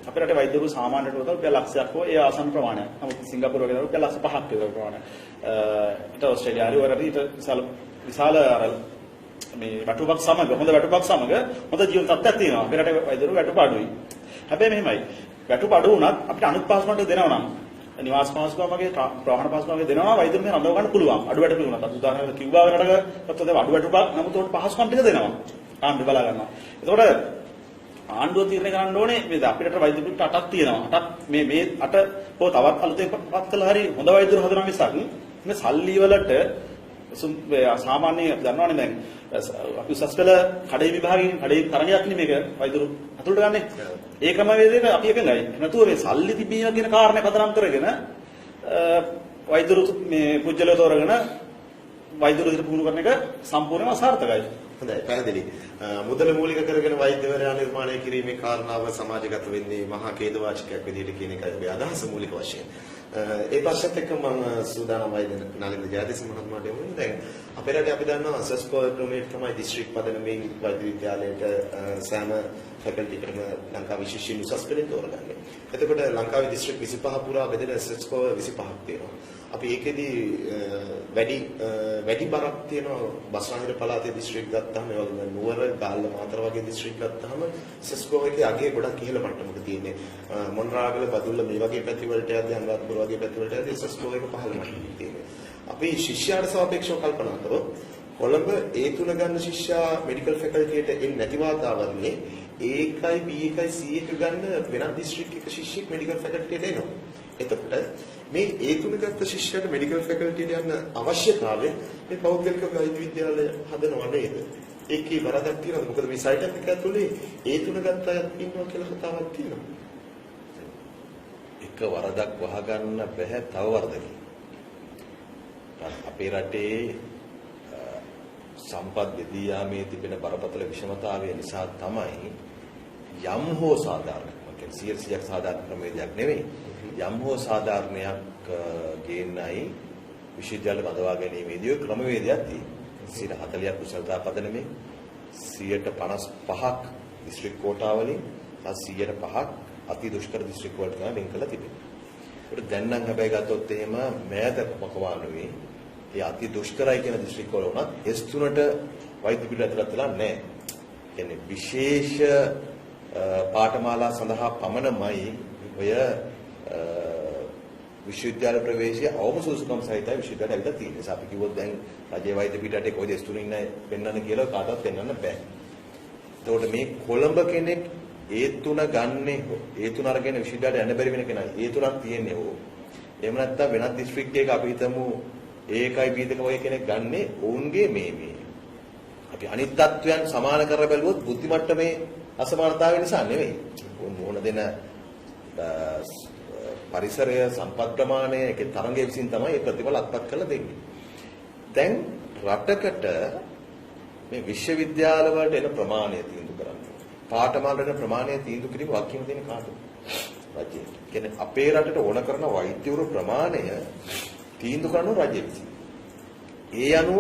අපේ රටේ වෛද්‍යවරු සාමාන්‍යයට වඩා රුපියල් ලක්ෂයක් හෝ ඒ ආසන්න ප්‍රමාණයක්. නමුත් සිංගප්පූරු වගේ රුපියල් ලක්ෂ 5ක් විතර ප්‍රමාණයක්. ඊට ඕස්ට්‍රේලියාවේ වලට විශාල අර මේ වැටුපක් සමග හොඳ වැටුපක් සමග හොඳ ජීවන තත්ත්වයක් තියෙනවා. අපේ රටේ වෛද්‍යවරු වැටුප අඩුයි. හැබැයි මෙහෙමයි. වැටුප අඩු වුණත් අපිට අනුත් පහසුකම් දෙනවා නම් නිවාස පහසුකම් වගේ ප්‍රවාහන පහසුකම් වගේ දෙනවා නම් වෛද්‍යවරු මේ රඳව ගන්න පුළුවන්. අඩු වැටුප වුණත් අපි උදාහරණයක් කිව්වා රටක ගත්තොත් අඩු වැටුපක් නමුත් උන්ට පහසුකම් ටික දෙනවා. ආණ්ඩුව බලා ගන්නවා. එතකොට ආණ්ඩුව තීරණය කරන්න ඕනේ මේ අපිට වෛද්‍ය පිට 8ක් තියෙනවා. 8ක් මේ 8 හෝ තවත් අලුතෙන් පත් කළා හරි හොඳ වෛද්‍යවරු හදනවා මිසක් මේ සල්ලි වලට සාමාන්‍ය දන්නවනේ දැන් අපි උසස් පෙළ කඩේ විභාගයෙන් කඩේ තරගයක් නේ මේක වෛද්‍යවරු අතුලට ගන්නෙ. ඒ ක්‍රමවේදයට අපි එකඟයි. නැතුව මේ සල්ලි තිබීම කියන කාරණේ පදනම් කරගෙන වෛද්‍යවරු මේ පුජ්‍යලව තෝරගෙන වෛද්‍යවරු විදිහට පුහුණු කරන එක සම්පූර්ණයෙන්ම අසාර්ථකයි. හොඳයි පැහැදිලි. මුදල මූලික කරගෙන වෛද්‍යවරයා නිර්මාණය කිරීමේ කාරණාව සමාජගත වෙන්නේ මහා ඛේදවාචකයක් විදිහට කියන එකයි ඔබේ අදහස මූලික වශයෙන්. ඒ ප්‍රශ්නත් එක්ක මම සූදානම් වෛද්‍ය නලින්ද ජයතිස්ස මහත්මයාට යොමු වෙනවා. දැන් අපේ රටේ අපි දන්නවා සස්කෝ ක්‍රමයට තමයි දිස්ත්‍රික් පදනමෙන් වෛද්‍ය විද්‍යාලයට සෑම ෆැකල්ටි එකකම ලංකාවේ විශේෂයෙන් උසස් පෙළෙන් තෝරගන්නේ. එතකොට ලංකාවේ දිස්ත්‍රික් 25 පුරා බෙදෙන සස්කෝ 25ක් තියෙනවා. අපි ඒකෙදි වැඩි බරක් තියෙනවා බස්නාහිර පළාතේ දිස්ත්‍රික් ගත්තාම ඒ වගේම නුවර ගාල්ල මාතර වගේ දිස්ත්‍රික් ගත්තාම සස්කෝ එකේ අගය ගොඩක් ඉහළ මට්ටමක තියෙන්නේ. මොණරාගල බදුල්ල මේ වගේ පැති වලට යද්දී අනුරාධපුර වගේ පැති වලට යද්දී සස්කෝ එක පහළ මට්ටමක තියෙන්නේ. අපි ශිෂ්‍යයාට සාපේක්ෂව කල්පනා කරොත් කොළඹ ඒ තුන ගන්න ශිෂ්‍යයා මෙඩිකල් ෆැකල්ටියට එන්නේ නැති වාතාවරණයේ ඒකයි B එකයි C එක ගන්න වෙනත් දිස්ත්‍රික් එක ශිෂ්‍යෙක් මෙඩිකල් ෆැකල්ටියට එනවා. එතකොට මේ ඒ තුන ගත්ත ශිෂ්‍යයාට මෙඩිකල් ෆැකල්ටියට යන්න අවශ්‍යතාවය මේ පෞද්ගලික වෛද්‍ය විද්‍යාලය හදනව නේද? ඒකේ වරදක් තියෙනවද? මොකද මේ සයිට් එක ඇතුලේ ඒ තුන ගත්ත අය ඉන්නවා කියලා කතාවක් තියෙනවා. එක වරදක් වහගන්න බෑ තව වරදකින්. අපේ රටේ සම්පත් බෙදී යාමේ තිබෙන බරපතල විෂමතාවය නිසා තමයි යම් හෝ සාධාරණ, කියන්නේ 100ක් සාධාරණ ක්‍රමවේදයක් නෙවෙයි. යම් හෝ සාධාරණයක් ගේන්නයි විශ්වවිද්‍යාල බඳවා ගැනීමේදී ඔය ක්‍රමවේදයක් තියෙනවා. 40ක් කුසලතා පදනමේ 55ක් දිස්ත්‍රික් කෝටා වලින් 105ක් අති දුෂ්කර දිස්ත්‍රික් වලට ගන්න වෙන් කරලා තිබෙනවා. ඒක දැන් නම් හැබැයි ගත්තොත් එහෙම මෑත මොකවානුවේ ඒ අති දුෂ්කරයි කියන දිස්ත්‍රික් වල උනත් S3ට වෛද්‍ය පිළිවෙල ඇතුළත් වෙලා නැහැ. කියන්නේ විශේෂ පාඨමාලා සඳහා පමණමයි ඔය විශ්වවිද්‍යාල ප්‍රවේශය අවම සුසුකම් සහිතයි විශ්වවිද්‍යාලයට ඇවිල්ලා තියෙන්නේ. අපි කිව්වොත් දැන් රජයේ වෛද්‍ය පීඨයට කොයිද S3 ඉන්නේ පෙන්වන්න කියලා කාටවත් පෙන්වන්න බෑ. එතකොට මේ කොළඹ කෙනෙක් ඒ තුන ගන්නේ ඒ තුන අරගෙන විශ්වවිද්‍යාලයට යන්න බැරි වෙන කෙනා ඒ තුනක් තියෙන්නේ ඕ. එහෙම නැත්නම් වෙනත් දිස්ත්‍රික් එකක අපි හිතමු ඒකයි බීදක වගේ කෙනෙක් ගන්නේ ඔවුන්ගේ මේ අපි අනිත් තත්වයන් සමාන කර බැලුවොත් බුද්ධි මට්ටමේ අසමානතාවය නිසා නෙවෙයි. මොන දෙන පරිසරය සම්පත් ප්‍රමාණය ඒකේ තරංගය විසින් තමයි ඒ ප්‍රතිඵල අත්පත් කරලා දෙන්නේ. දැන් රටකට මේ විශ්වවිද්‍යාල වලට එන ප්‍රමාණය තීන්දුව කරන්නේ. පාඨමාල වල ප්‍රමාණය තීන්දුව කිරීම වක්කීම දෙන කාටද? රජයට. කියන්නේ අපේ රටට ඕන කරන වෛද්‍යවරු ප්‍රමාණය තීන්දුව කරන රජය විසින්. ඒ අනුව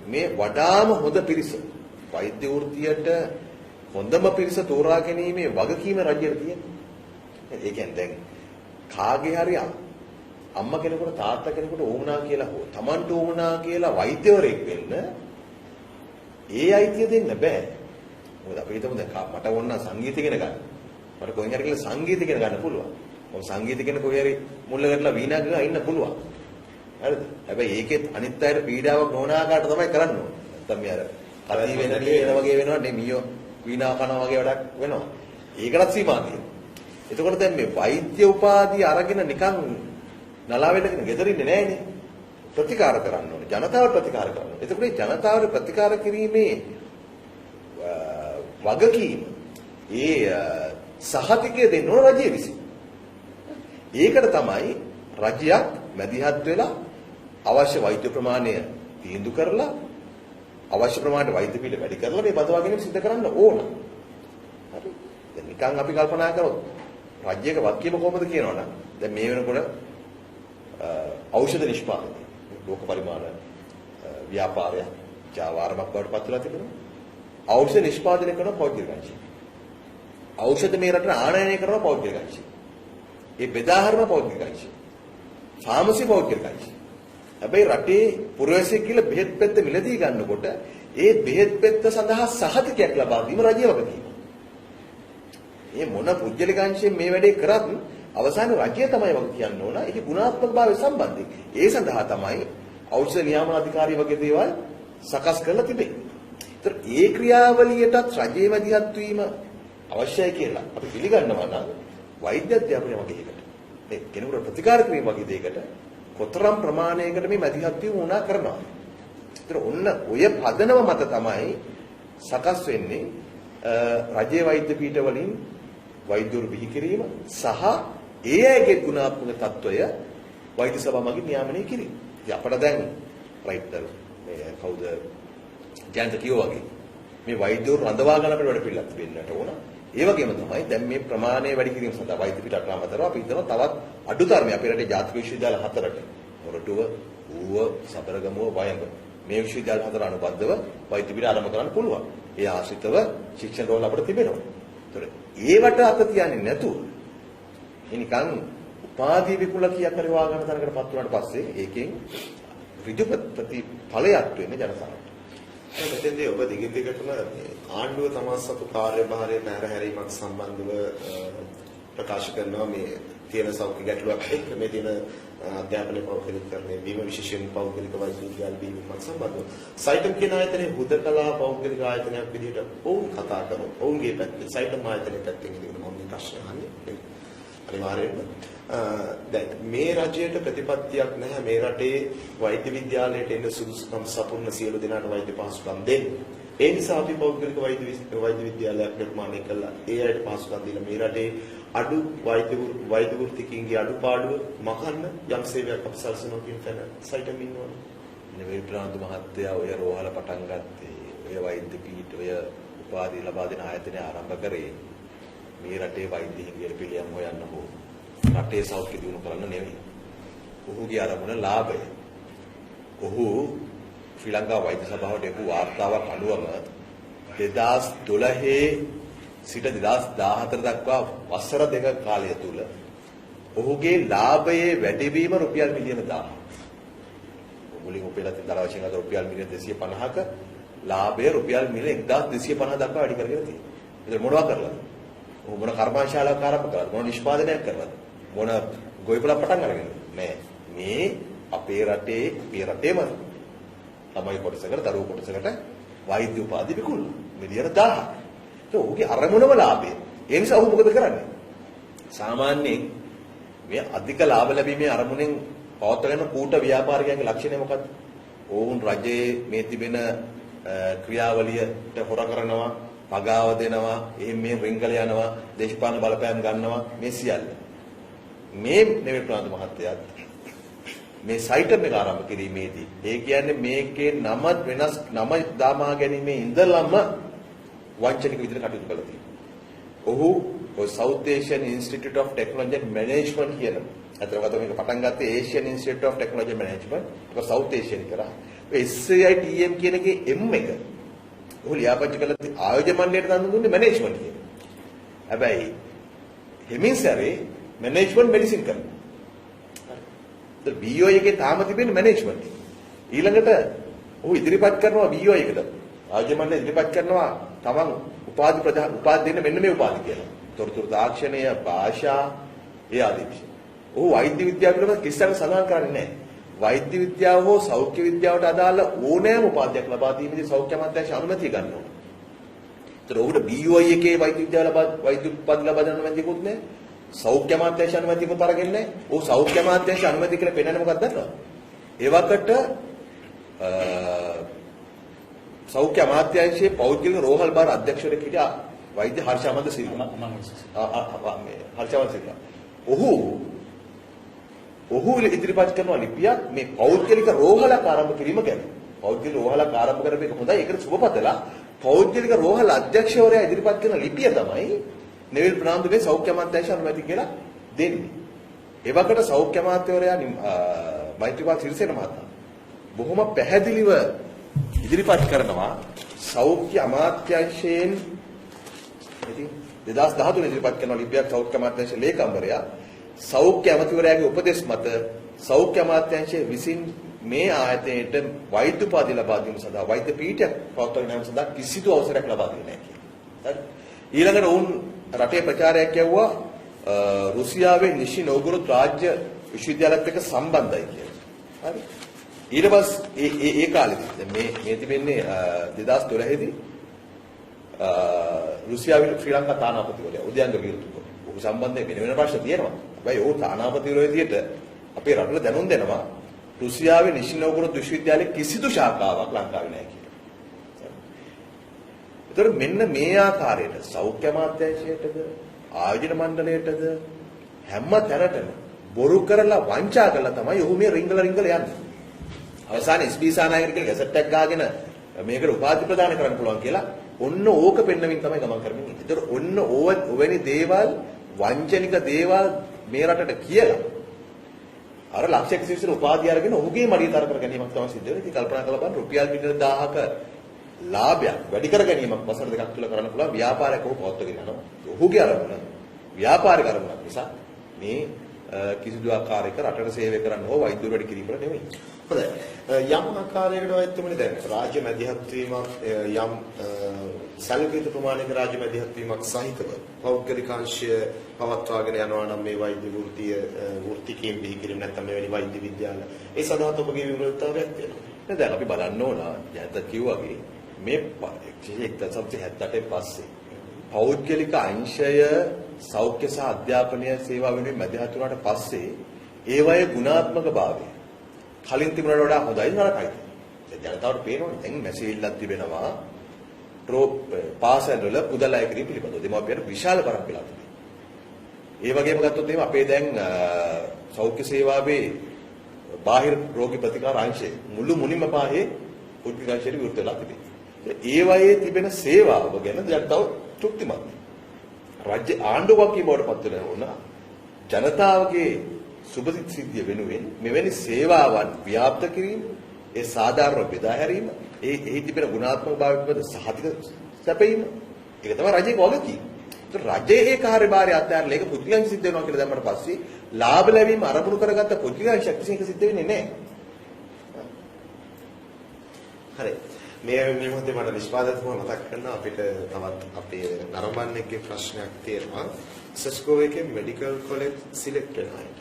මේ වඩාම හොඳ පිරිස වෛද්‍ය වෘත්තියට හොඳම පිරිස තෝරා ගැනීමේ වගකීම රජයට තියෙනවා. ඒ කියන්නේ දැන් කාගේ හරි අම්මා කෙනෙකුට තාත්තා කෙනෙකුට ඕමනා කියලා හෝ Tamanට ඕමනා කියලා වෛද්‍යවරයෙක් වෙන්න ඒ අයිතිය දෙන්න බෑ. මොකද අපි හිතමු දැන් මට ඕන සංගීත ඉගෙන ගන්න. මට කොහෙන් හරි කියලා සංගීත ඉගෙන ගන්න පුළුවන්. මම සංගීත ඉගෙන කොහේ හරි මුල්ලකටලා වීණා ගහලා ඉන්න පුළුවන්. හරිද? හැබැයි ඒකෙත් අනිත් අයට පීඩාවක් නොවන ආකාරයට තමයි කරන්න ඕනේ. නැත්නම් මේ අර කලී වෙන වගේ වෙනවා නේ මීයෝ වීණා කනවා වගේ වැඩක් වෙනවා. ඒකටත් සීමා තියෙනවා. එතකොට දැන් මේ වෛද්‍ය උපාධිය අරගෙන නිකන් නලාවෙලගෙන ගෙදරින්නේ නැහැනේ. ප්‍රතිකාර කරන්න ඕනේ. ජනතාවට ප්‍රතිකාර කරන්න ඕනේ. එතකොට මේ ජනතාවට ප්‍රතිකාර කිරීමේ වගකීම සහතිකය දෙන්න ඕන රජය විසින්. ඒකට තමයි රජයක් මැදිහත් වෙලා අවශ්‍ය වෛද්‍ය ප්‍රමාණය තීන්දුව කරලා අවශ්‍ය ප්‍රමාණයට වෛද්‍ය පිළ වැඩි කරලා මේ බදවා ගැනීම සිදු කරන්න ඕන. හරි. දැන් නිකන් අපි කල්පනා කරොත් රාජ්‍යයක වක්කීම කොහොමද කියනවනම් දැන් මේ වෙනකොට ඖෂධ නිෂ්පාදනය ලෝක පරිමාණ ව්‍යාපාරය ජාවාරමක් බවට පත් වෙලා තිබෙනවා. ඖෂධ නිෂ්පාදනය කරන පෞද්ගලික අංශය. ඖෂධ මේ රටට ආනයනය කරන පෞද්ගලික අංශය. ඒ බෙදාහරින පෞද්ගලික අංශය. ෆාමසි පෞද්ගලික අංශය. හැබැයි රටේ පුරවැසියෙක් කියලා බෙහෙත් පෙත්ත මිලදී ගන්නකොට ඒ බෙහෙත් පෙත්ත සඳහා සහතිකයක් ලබා දීම රජයේ වගකීම. මේ මොන පුද්ගලික අංශයෙන් මේ වැඩේ කරත් අවසානයේ රජය තමයි වග කියන්න ඕන. ඒකේ ගුණාත්මක භාවය සම්බන්ධයි. ඒ සඳහා තමයි ඖෂධ නියාමන අධිකාරිය වගේ දේවල් සකස් කරලා තිබෙන්නේ. ඒතර ඒ ක්‍රියාවලියටත් රජයේ මැදිහත් වීම අවශ්‍යයි කියලා අපි පිළිගන්නවා නම් වෛද්‍ය අධ්‍යාපනය වගේ එකකට මේ කෙනෙකුට ප්‍රතිකාර කිරීම වගේ දෙයකට කොතරම් ප්‍රමාණයකට මේ මැදිහත් වීම උනා කරනවා. ඒතර ඔන්න ඔය පදනම මත තමයි සකස් වෙන්නේ රජයේ වෛද්‍ය පීඨ වලින් වෛද්‍යවරු බිහි කිරීම සහ ඒ අයගේ ගුණාත්මක තත්වය වෛද්‍ය සභාව මගින් නියාමනය කිරීම. ඉතින් අපිට දැන් රයිට් මේ කවුද ජයන්ත කියෝ වගේ මේ වෛද්‍යවරු රඳවා ගන්න අපිට වැඩ පිළිලක් වෙන්නට ඕන. ඒ වගේම තමයි දැන් මේ ප්‍රමාණය වැඩි කිරීම සඳහා වෛද්‍ය පිටක් අමතරව අපි හිතනවා තවත් අඩු තරමේ අපේ රටේ ජාතික විශ්වවිද්‍යාල 4ට මොරටුව, ඌව, සබරගමුව, වයඹ මේ විශ්වවිද්‍යාල 4 අනුබද්ධව වෛද්‍ය පිට ආරම්භ කරන්න පුළුවන්. ඒ ආශ්‍රිතව ශික්ෂණ රෝල අපිට තිබෙනවා. ඒතර ඒවට අත තියන්නේ නැතුව නිකන් උපාධි විකුල කියක් හරි වා ගන්න තරකටපත් වුණාට පස්සේ ඒකෙන් ඍජු ප්‍රතිඵලයක් වෙන්නේ ජනතාවට. මෙතෙන්දී ඔබ දිගින් දිගටම ආණ්ඩුව තමා සතු කාර්යභාරය පැහැරීමක් සම්බන්ධව ප්‍රකාශ කරනවා මේ තියෙන සෞඛ්‍ය ගැටලුවක් එක්ක මේ තියෙන අධ්‍යාපන පෞද්ගලිකකරණය වීම විශේෂයෙන් පෞද්ගලික වෛද්‍ය විද්‍යාල බිහිවීමත් සම්බන්ධව සයිටම් කියන ආයතනයේ හුදකලා පෞද්ගලික ආයතනයක් විදිහට ඔවුන් කතා කරනවා. ඔවුන්ගේ පැත්තේ සයිටම් ආයතනයේ පැත්තෙන් ඉඳගෙන මම මේ ප්‍රශ්න අහන්නේ. අනිවාර්යයෙන්ම දැන් මේ රජයට ප්‍රතිපත්තියක් නැහැ මේ රටේ වෛද්‍ය විද්‍යාලයට එන සුදුසුකම් සපුරන සියලු දෙනාට වෛද්‍ය පහසුකම් දෙන්න. ඒ නිසා අපි පෞද්ගලික වෛද්‍ය විද්‍යාලයක් නිර්මාණය කළා. ඒ අයට පහසුකම් දීලා මේ රටේ අඩු වෛද්‍ය වෘත්තිකින්ගේ අඩුපාඩුව මකන්න යම් සේවයක් අපි සල්සනවා කියන තැන සයිටම් ඉන්නවා. නෙවෙයි ප්‍රාන්දු මහත්තයා ඔය රෝහල පටන් ගත්තේ ඔය වෛද්‍ය පීඨ ඔය උපාධි ලබා දෙන ආයතනය ආරම්භ කරේ මේ රටේ වෛද්‍ය හිමියර පිළියම් හොයන්න හෝ රටේ සෞඛ්‍ය දියුණු කරන්න නෙවෙයි. ඔහුගේ අරමුණ ලාභය. ඔහු ශ්‍රී ලංකා වෛද්‍ය සභාවට එපු වාර්තාවක් අනුවම 2012 සිට 2014 දක්වා වසර දෙක කාලය තුල ඔහුගේ ලාභයේ වැඩිවීම රුපියල් මිලියන 1000ක්. මුලින් උපයලා තියෙන දර වශයෙන් අද රුපියල් මිලියන 250ක ලාභය රුපියල් මිලියන 1250 දක්වා වැඩි කරගෙන තියෙනවා. ඒක මොනවා කරලාද? ඔහු මොන කර්මාශාලාවක් ආරම්භ කළාද? මොන නිෂ්පාදනයක් කරලාද? මොන ගොවිපළක් පටන් අරගෙන නෑ. මේ අපේ රටේම ළමයි කොටසකට දරුවෝ කොටසකට වෛද්‍ය උපාධි විකුණන මිලියන 1000ක්. ඒක ඔහුගේ අරමුණම ලාභය. ඒ නිසා ඔහු මොකද කරන්නේ? සාමාන්‍යයෙන් මේ අධික ලාභ ලැබීමේ අරමුණෙන් පවත්වන කූට ව්‍යාපාරිකයන්ගේ ලක්ෂණය මොකක්ද? ඔවුන් රජයේ මේ තිබෙන ක්‍රියාවලියට හොර කරනවා, පගාව දෙනවා, එහෙම මේ රින්ගල යනවා, දේශපාලන බලපෑම් ගන්නවා මේ සියල්ල. මේ නෙවෙයි ප්‍රාන්ත මහත්තයා මේ සයිටම් එක ආරම්භ කිරීමේදී ඒ කියන්නේ මේකේ නම වෙනස් නම දාමා ගැනීමේ ඉඳලම වංචනික විදිහට කටයුතු කළා තියෙනවා. ඔහු South Asian Institute of Technology and Management කියන අතරකට මේක පටන් ගත්තේ Asian Institute of Technology and Management. ඒක South Asian කරා. ඒ SAITM කියන එකේ M එක. ඔහු ලියාපදිංචි කළ ආයෝජන මණ්ඩලයට දන් දුන්නේ මැනේජ්මන්ට් කියන. හැබැයි හිමින්සරේ මැනේජ්මන්ට් මෙඩිසින් කරනවා. හරි. BO එකේ තාම තිබෙන්නේ මැනේජ්මන්ට්. ඊළඟට ඔහු ඉදිරිපත් කරනවා BO එකට. ආයෝජන මණ්ඩලය ඉදිරිපත් කරනවා තමන් උපාධි දෙන්න මෙන්න මේ උපාධි කියලා. තොරතුරු තාක්ෂණය, භාෂා, ඒ ආදී විෂය. ඔහු වෛද්‍ය විද්‍යාව පිළිබඳ කිසිවක් සඳහන් කරන්නේ නැහැ. වෛද්‍ය විද්‍යාව හෝ සෞඛ්‍ය විද්‍යාවට අදාළ ඕනෑම උපාධියක් ලබා දීමේදී සෞඛ්‍ය අමාත්‍යාංශ අනුමැතිය ගන්න ඕන. ඒතර ඔහුට BOI එකේ වෛද්‍ය විද්‍යාව වෛද්‍ය උපාධි ලබා ගන්න අනුමැතියකුත් නැහැ. සෞඛ්‍ය අමාත්‍යාංශ අනුමැතියකුත් අරගෙන නැහැ. ඔහු සෞඛ්‍ය අමාත්‍යාංශ අනුමැතිය කියලා පෙන්නන්නේ මොකක්ද දන්නවද? ඒවකට සෞඛ්‍ය අමාත්‍යාංශයේ පෞද්ගලික රෝහල් භාර අධ්‍යක්ෂවරයෙක් හිටියා වෛද්‍ය හර්ෂාමන්ද සිල්වා. හර්ෂාමන්ද සිල්වා. ඔහු ඉදිරිපත් කරන ලිපියක් මේ පෞද්ගලික රෝහලක් ආරම්භ කිරීම ගැන. පෞද්ගලික රෝහලක් ආරම්භ කරපු එක හොඳයි. ඒකට සුබපතලා පෞද්ගලික රෝහල අධ්‍යක්ෂවරයා ඉදිරිපත් කරන ලිපිය තමයි නෙවිල් ප්‍රනාන්දුගේ සෞඛ්‍ය අමාත්‍යාංශ අනුමැතිය කියලා දෙන්නේ. ඒවකට සෞඛ්‍ය අමාත්‍යවරයා මෛත්‍රීපාල සිරිසේන මහතා බොහොම පැහැදිලිව ඉදිරිපත් කරනවා සෞඛ්‍ය අමාත්‍යාංශයෙන් ඉතින් 2013 ඉදිරිපත් කරන ලිපියක් සෞඛ්‍ය අමාත්‍යාංශ ලේකම්වරයා සෞඛ්‍ය අමාත්‍යවරයාගේ උපදෙස් මත සෞඛ්‍ය අමාත්‍යාංශයේ විසින් මේ ආයතනයට වෛද්‍ය උපාධිය ලබා දීම සඳහා වෛද්‍ය පීඨයක් පවත්වාගෙන යාම සඳහා කිසිදු අවසරයක් ලබා දෙන්නේ නැහැ කියලා. හරි. ඊළඟට වුන් රටේ ප්‍රචාරයක් යවුවා රුසියාවේ නිෂි නෝගොරොත් රාජ්‍ය විශ්වවිද්‍යාලයත් එක්ක සම්බන්ධයි කියලා. හරි. ඊට පස්සේ ඒ කාලෙදී දැන් මේ තිබෙන්නේ 2012 දී රුසියාවේ ශ්‍රී ලංකා තානාපතිවරයා උදයන්ග විරුතුක. ඔහු සම්බන්ධයෙන් වෙන ප්‍රශ්න තියෙනවා. හැබැයි ඔහු තානාපතිවරයා විදියට අපේ රටට දැනුම් දෙනවා රුසියාවේ නිෂි නෝගොරොත් විශ්වවිද්‍යාලයේ කිසිදු ශාඛාවක් ලංකාවේ නැහැ කියලා. ඒතර මෙන්න මේ ආකාරයට සෞඛ්‍ය අමාත්‍යාංශයටද ආයෝජන මණ්ඩලයටද හැම තැනටම බොරු කරලා වංචා කරලා තමයි ඔහු මේ රිංගල යන්නේ. අවසානයේ SB සානායකට කියලා ගැසට් එකක් ගාගෙන මේකට උපාධි ප්‍රදාන කරන්න පුළුවන් කියලා ඔන්න ඕක පෙන්නමින් තමයි ගමන් කරමින් ඉන්නේ. ඒතර ඔන්න ඔවැනි දේවල් වංචනික දේවල් මේ රටට කියලා අර ලක්ෂ 120 උපාධිය අරගෙන ඔහුගේ මඩිය තර කර ගැනීමක් තමයි සිද්ධ වෙන්නේ. ඉතින් කල්පනා කරලා බලන්න රුපියල් මිලියන 1000ක ලාභයක් වැඩි කර ගැනීමක් වසර දෙකක් තුළ කරන්න පුළුවන් ව්‍යාපාරයක් ඔහු පවත්වාගෙන යනවා. ඔහුගේ අරමුණ ව්‍යාපාරික අරමුණක් නිසා මේ කිසිදු ආකාරයක රටට සේවය කරන්න හෝ වෛද්‍යවරු වැඩි කිරීමකට නෙවෙයි. හොඳයි. යම් ආකාරයකට වෛද්‍යතුමනි දැන් රාජ්‍ය මැදිහත් වීමක් යම් සැලකිය ප්‍රමාණයක රාජ්‍ය මැදිහත් වීමක් සහිතව පෞද්ගලිකාංශය පවත්වාගෙන යනවා නම් මේ වෛද්‍ය වෘත්තිකීම් බිහි කිරීම නැත්නම් මෙවැනි වෛද්‍ය විද්‍යාල ඒ සඳහා ඔබගේ විවෘතතාවයක් තියෙනවා. දැන් අපි බලන්න ඕන යත කිව්වාගේ මේ 1978 පස්සේ පෞද්ගලික අංශය සෞඛ්‍ය සහ අධ්‍යාපනය සේවා වෙනුවෙන් මැදිහත් වුණාට පස්සේ ඒවයේ ගුණාත්මක භාවය කලින් තිබුණට වඩා හොඳයි නරකයි. දැන් ජනතාවට පේනවනේ දැන් මැසේජ්ලක් තිබෙනවා පාසල් වල පුදල් අය කිරීම පිළිබඳව දෙමාපියන්ට විශාල බරක් වෙලා තිබෙනවා. ඒ වගේම ගත්තොත් එහෙම අපේ දැන් සෞඛ්‍ය සේවාවේ බාහිර රෝගී ප්‍රතිකාර අංශය මුළු මුනින්ම පාහේ පෞද්ගලික අංශයට විවෘත වෙලා තිබෙනවා. ඒවයේ තිබෙන සේවාව ගැන ජනතාව තෘප්තිමත්. රාජ්‍ය ආණ්ඩුවක් බවට පත් වෙන ඕන ජනතාවගේ සුබසිද්ධිය වෙනුවෙන් මෙවැනි සේවාවන් ව්‍යාප්ත කිරීම, ඒ සාධාරණ බෙදා හැරීම, ඒ තිබෙන ගුණාත්මක භාවය පිළිබඳ සහතික සැපයීම, ඒක තමයි රජයේ වගකීම. ඒත් රජයේ ඒ කාර්යභාරය අත්හැරලා ඒක පුද්ගලයන් සිද්ධ වෙනවා කියලා දැම්මට පස්සේ ලාභ ලැබීම අරමුණු කරගත්ත පුද්ගලයන් ශක්තිසිංහ සිද්ධ වෙන්නේ නැහැ. හරි. මේ මොහොතේ මට නිෂ්පාදකතුමා මතක් කරනවා අපිට තවත් අපේ නරඹන්නේගේ ප්‍රශ්නයක් තියෙනවා. සස්කෝ එකේ මෙඩිකල් කොලෙජ් සිලෙක්ට් වෙන අයට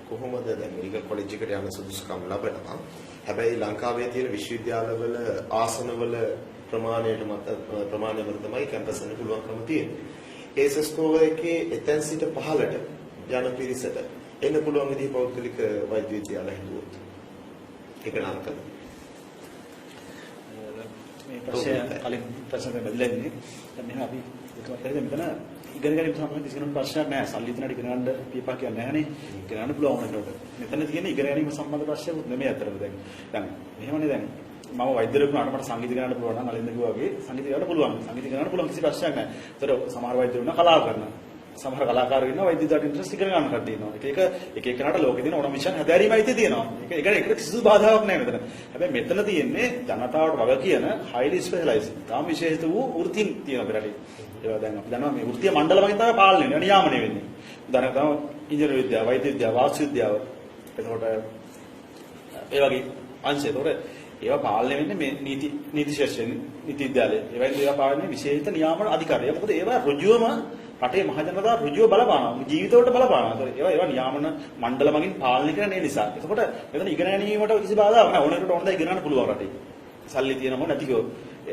කොහොමද දැන් මෙඩිකල් කොලෙජ් එකට යන සුදුසුකම් ලබනවා. හැබැයි ලංකාවේ තියෙන විශ්වවිද්‍යාලවල ආසනවල ප්‍රමාණය මත තමයි කැම්පස් එකේ පුළුවන්කම තියෙන්නේ. ඒ සස්කෝ එකේ එතෙන් සිට පහළට යන පිරිසට එන්න පුළුවන් විදිහ පෞද්ගලික වෛද්‍ය විද්‍යාල හිතුවොත් ඒක නරකද? මේ ප්‍රශ්නය කලින් ප්‍රශ්නයක් බැලලා ඉන්නේ. දැන් මෙහෙම අපි එකවත් හරිද මෙතන ඉගෙන ගැනීම සම්බන්ධ කිසිම ප්‍රශ්නයක් නැහැ. සල්ලි දෙනාට ඉගෙන ගන්න පියපා කියන්නේ නැහනේ. ඉගෙන ගන්න පුළුවන් වුණාට. මෙතන තියෙන්නේ ඉගෙන ගැනීම සම්බන්ධ ප්‍රශ්නයක් නෙමෙයි අතරම දැන් මෙහෙමනේ දැන් මම වෛද්‍යවරයෙක් වුණාට මට සංගීත ඉගෙන ගන්න පුළුවන් නම් අලින්ද කිව්වා වගේ සංගීත ඉගෙන ගන්න පුළුවන්. සංගීත ඉගෙන ගන්න පුළුවන් කිසි ප්‍රශ්නයක් නැහැ. ඒතර සමහර වෛද්‍යවරු ඉන්නවා කලාව කරනවා. සමහර කලාකාරයෝ ඉන්නවා වෛද්‍යදාට ඉන්ට්‍රස්ට් ඉගෙන ගන්න කට්ටිය ඉන්නවා. එක එකනට ලෝකේ තියෙන ඕනම මිෂන් හැදෑරීමයි තියෙනවා. ඒකට කිසිදු බාධාවක් නැහැ මෙතන. හැබැයි මෙතන තියෙන්නේ ජනතාවට වග කියන highly specialized තාම විශේෂිත වූ වෘත්තීන් තියෙනවා අපිට. ඒවා දැන් අපි දන්නවා මේ වෘත්තීය මණ්ඩල වගේ තමයි පාලනය වෙන්නේ, නියාමනය වෙන්නේ. උදාහරණයක් තමයි ඉංජිනේරු විද්‍යාව, වෛද්‍ය විද්‍යාව, වාස්තු විද්‍යාව. එතකොට ඒ වගේ අංශ. ඒතකොට ඒවා පාලනය වෙන්නේ මේ නීති ශාස්ත්‍රයෙන්, නීති විද්‍යාලයේ. ඒවා පාලනය විශේෂිත නියාමන අධිකාරිය. මොකද ඒවා ඍජුවම රටේ මහ ජනතාව ඍජුව බලපානවා. ජීවිතවලට බලපානවා. ඒවා නියාමන මණ්ඩල මගින් පාලනය කරන ඒ නිසා. එතකොට මෙතන ඉගෙන ගැනීමට කිසි බාධාවක් නැහැ. ඕනෙකට ඕන දේ ඉගෙන ගන්න පුළුවන් රටේ. සල්ලි තියෙනම නැතිකෝ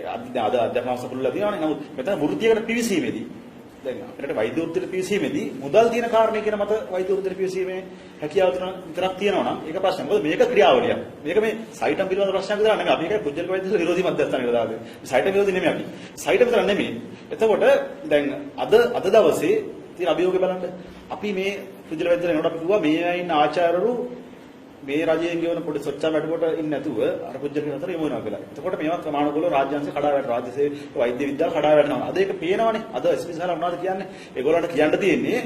අද අධ්‍යාපන අවස්ථා පුළුලා තියෙනවානේ. නමුත් මෙතන වෘත්තියකට පිවිසීමේදී දැන් අපිට වෛද්‍ය වෘත්තියට පිවිසීමේදී මුදල් තියෙන කාරණේ කියන මත වෛද්‍ය වෘත්තියට පිවිසීමේ හැකියාව විතරක් තියෙනවා නම් ඒක ප්‍රශ්නයක්. මොකද මේක ක්‍රියාවලියක්. මේක මේ සයිටම් පිළිබඳ ප්‍රශ්නයක් විතර නෙමෙයි. අපි ඒකයි පුජ්‍යල වෛද්‍ය විරෝධී මධ්‍යස්ථාන කියලා දාන්නේ. සයිටම් විරෝධී නෙමෙයි අපි. සයිටම් විතර නෙමෙයි. එතකොට දැන් අද දවසේ තියෙන අභියෝගය බලන්න. අපි මේ පුජ්‍යල වෛද්‍යලා එනකොට අපි කිව්වා මේ අය ඉන්න ආචාර්යවරු මේ රජයෙන් ගෙවන පොඩි සොච්චා වැඩකොට ඉන්නේ නැතුව අර පුජ්‍යල අතර යමු වෙනවා කියලා. එතකොට මේවත් ප්‍රමාණිකවල රාජ්‍යාංශ කඩා වැටෙනවා. රාජ්‍ය සේවය වෛද්‍ය විද්‍යාල කඩා වැටෙනවා. අද ඒක පේනවනේ. අද ස්පෙෂල් මොනවද කියන්නේ? ඒගොල්ලන්ට කියන්න තියෙන්නේ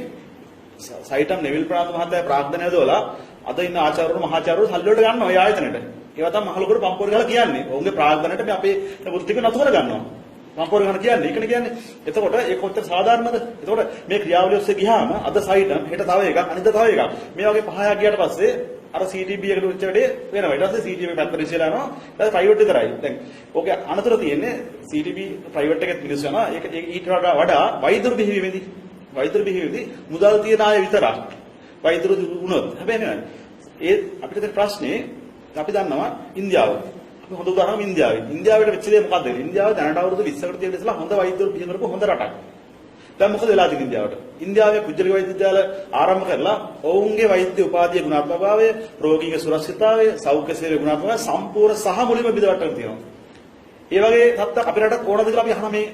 සයිටම් නෙවිල් ප්‍රාන්ත මහත්තයා ප්‍රාර්ථනා යදවලා අද ඉන්න ආචාර්යවරු මහාචාර්යවරු සල්ලි වලට ගන්නවා ඒ ආයතනෙට. ඒවා තමයි මහලොකුට පම්පෝර ගහලා කියන්නේ. ඔවුන්ගේ ප්‍රාර්ථනාවට මේ අපේ වෘත්තික නතු කර ගන්නවා. පම්පෝර ගන්න කියන්නේ ඒකනේ කියන්නේ. එතකොට ඒක කොච්චර සාධාරණද? එතකොට මේ ක්‍රියාවලිය ඔස්සේ ගියාම අද සයිටම් හෙට තව එකක් අනිද්දා තව එකක්. මේ වගේ 5ක් ගියාට පස්සේ අර CTB එකට උච්ච වැඩේ වෙනවා. ඊට පස්සේ CTB පැත්තට ඉස්සලා යනවා. ඊට ප්‍රයිවට් විතරයි. දැන් ඕකේ අනතුර තියෙන්නේ CTB ප්‍රයිවට් එකෙත් මිනිස්සු යනවා. ඒක ඊට වඩා වෛද්‍යරු බිහිවීමේදී මුදල් තියන අය විතරක් වෛද්‍යරු වුණොත් හැබැයි නේද ඒ අපිට තියෙන ප්‍රශ්නේ අපි දන්නවා ඉන්දියාව අපි හොඳ උදාහරණයක් ඉන්දියාවට වෙච්ච දේ මොකද්ද ඉන්දියාව දැනට අවුරුදු 20කට තියෙන ඉස්සලා හොඳ වෛද්‍යවරු බිහි කරපු හොඳ රටක් දැන් මොකද වෙලා තියෙන්නේ ඉන්දියාවේ පුජ්‍යලික වෛද්‍ය විද්‍යාල ආරම්භ කරලා ඔවුන්ගේ වෛද්‍ය උපාධිය ගුණාත්මකභාවය රෝගීගේ සුරක්ෂිතතාවය සෞඛ්‍ය සේවය ගුණාත්මකව සම්පූර්ණ සහ මුලින්ම බෙදවට්ටලා තියෙනවා ඒ වගේ තත්ත්ව අපේ රට කොහොමද කියලා අපි අහන මේ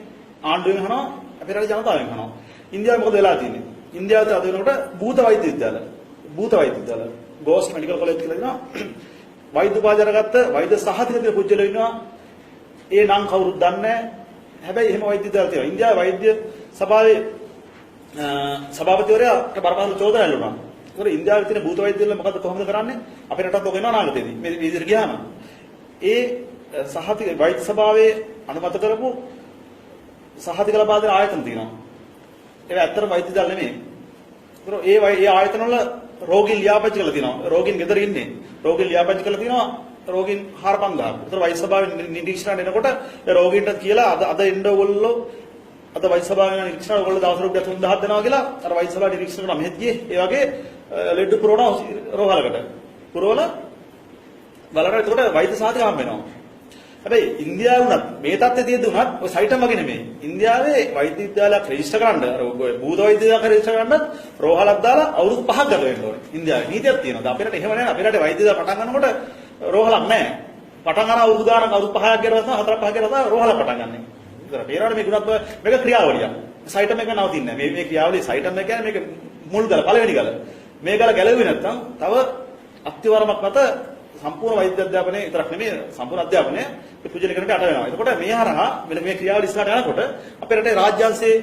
ආණ්ඩුවෙන් අහනවා අපේ රටේ ජනතාවෙන් අහනවා ඉන්දියාවේ මොකද වෙලා තියෙන්නේ? ඉන්දියාවට අද වෙනකොට භූත වෛද්‍ය විද්‍යාල ගෝස් මෙඩිකල් කොලෙජ් කියලා දෙනවා. වෛද්‍ය උපාධිය අරගත්ත වෛද්‍ය සහතික තියෙන පුජ්‍යලෝ ඉන්නවා. ඒ නම් කවුරුත් දන්නේ නැහැ. හැබැයි එහෙම වෛද්‍ය දාලා තියෙනවා. ඉන්දියාවේ වෛද්‍ය සභාවේ සභාපතිවරයාට බරපතල චෝදනා එල්ලුණා. ඒතකොට ඉන්දියාවේ තියෙන භූත වෛද්‍යවල මොකද කොහොමද කරන්නේ? අපේ රටත් ඔක වෙනවා අනාගතේදී. මේ විදිහට ගියාම ඒ සහතික වෛද්‍ය සභාවේ අනුමත කරපු සහතික ලබා දෙන ආයතන තියෙනවා. ඒක ඇත්තටම වෛද්‍ය දාල නෙමෙයි. ඒතකොට ඒ ආයතන වල රෝගීන් ලියාපදිංචි කරලා තියෙනවා. රෝගීන් ගෙදර ඉන්නේ. රෝගීන් ලියාපදිංචි කරලා තියෙනවා. රෝගීන් 4000ක්. ඒතර වෛද්‍ය සභාවේ නිරීක්ෂණයට එනකොට ඒ රෝගීන්ට කියලා අද එන්න ඕගොල්ලෝ අද වෛද්‍ය සභාවේ නිරීක්ෂණ ඕගොල්ලෝ දවස් රුපියල් 3000ක් දෙනවා කියලා අර වෛද්‍ය සභාවේ නිරීක්ෂණ කරලා මෙහෙත් ගියේ. ඒ වගේ ලෙඩ පුරවන රෝහලකට. පුරවල බලකට එතකොට වෛද්‍ය සාධක හම්බ වෙනවා. හැබැයි ඉන්දියාවේ වුණත් මේ තත්ත්වයේ තියෙද්දි වුණත් ඔය සයිටම් වගේ නෙමෙයි. ඉන්දියාවේ වෛද්‍ය විද්‍යාලයක් රෙජිස්ටර් කරන්න අර භූත වෛද්‍ය විද්‍යාලයක් රෙජිස්ටර් කරන්න රෝහලක් දාලා අවුරුදු 5ක් ගත වෙන්න ඕනේ. ඉන්දියාවේ නීතියක් තියෙනවා. අපේ රටේ එහෙම නැහැ. අපේ රටේ වෛද්‍ය විද්‍යාල පටන් ගන්නකොට රෝහලක් නැහැ. පටන් ගන්න අවුරුදු ගානක් අවුරුදු 5ක් ගියලා තමයි 4ක් 5ක් ගියලා තමයි රෝහලක් පටන් ගන්න. ඒතර පේනවනේ මේ ගුණත් මේක ක්‍රියාවලියක්. සයිටම් එක නවතින්නේ නැහැ. මේ ක්‍රියාවලිය සයිටම් එක කියන්නේ මේක මුල් ගල පළවෙනි ගල. මේ ගල ගැලවෙන්නේ නැත්නම් තව අත්‍යවරමක් මත සම්පූර්ණ වෛද්‍ය අධ්‍යාපනය විතරක් නෙමෙයි සම්පූර්ණ අධ්‍යාපනය පුජලිකරණයට අට වෙනවා. එතකොට මේ හරහා මේ ක්‍රියාවලිය ඉස්සරහට යනකොට අපේ රටේ රාජ්‍යාංශයේ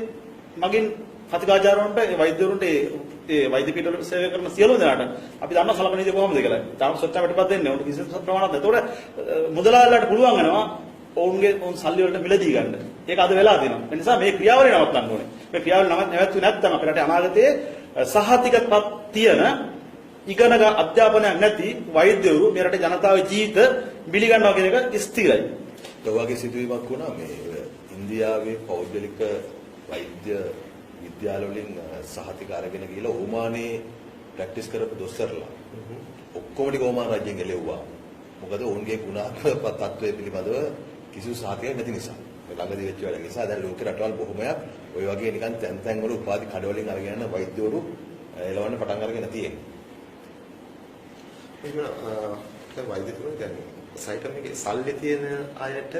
මගින් කතිකාචාර්යවරුන්ට ඒ වෛද්‍යවරුන්ට ඒ වෛද්‍ය පීඨවල සේවය කරන සියලුම දෙනාට අපි දන්නවා සලකන විදිය කොහොමද කියලා. තාම ස්වච්ඡව පිටපත් දෙන්නේ. උන්ට කිසිම ප්‍රමාණයක් නැහැ. එතකොට මුදලාලට පුළුවන් වෙනවා ඔවුන් සල්ලි වලට මිලදී ගන්න. ඒක අද වෙලා තියෙනවා. ඒ නිසා මේ ක්‍රියාවලිය නවත්තන්න ඕනේ. මේ ක්‍රියාවලිය නැවැත්තුවේ නැත්නම් අපේ රටේ අනාගතයේ සහතිකපත් තියෙන ඉගෙන අධ්‍යාපනයක් නැති වෛද්‍යවරු මේ රටේ ජනතාවගේ ජීවිත බිලි ගන්නවා කියන එක ස්ථිරයි. ඒ වගේ සිදුවීමක් වුණා මේ ඉන්දියාවේ පෞද්ගලික වෛද්‍ය විද්‍යාල වලින් සහතික අරගෙන ගිහලා ඕමානේ ප්‍රැක්ටිස් කරපු දොස්තරලා ඔක්කොම ටික ඕමාන රජයෙන් ගෙලෙව්වා. මොකද ඔවුන්ගේ ගුණාත්මක තත්ත්වය පිළිබඳව කිසිදු සහතිකයක් නැති නිසා. මේ ළඟදී වෙච්ච වැඩ නිසා දැන් ලෝක රටවල් බොහොමයක් ওই වගේ නිකන් තැන් වල උපාධි කඩවලින් අරගෙන යන වෛද්‍යවරු එලවන්න පටන් අරගෙන තියෙනවා. එහෙනම් වෛද්‍යතුමෝ කියන්නේ සයිටම් එකේ සල්ලි තියෙන අයට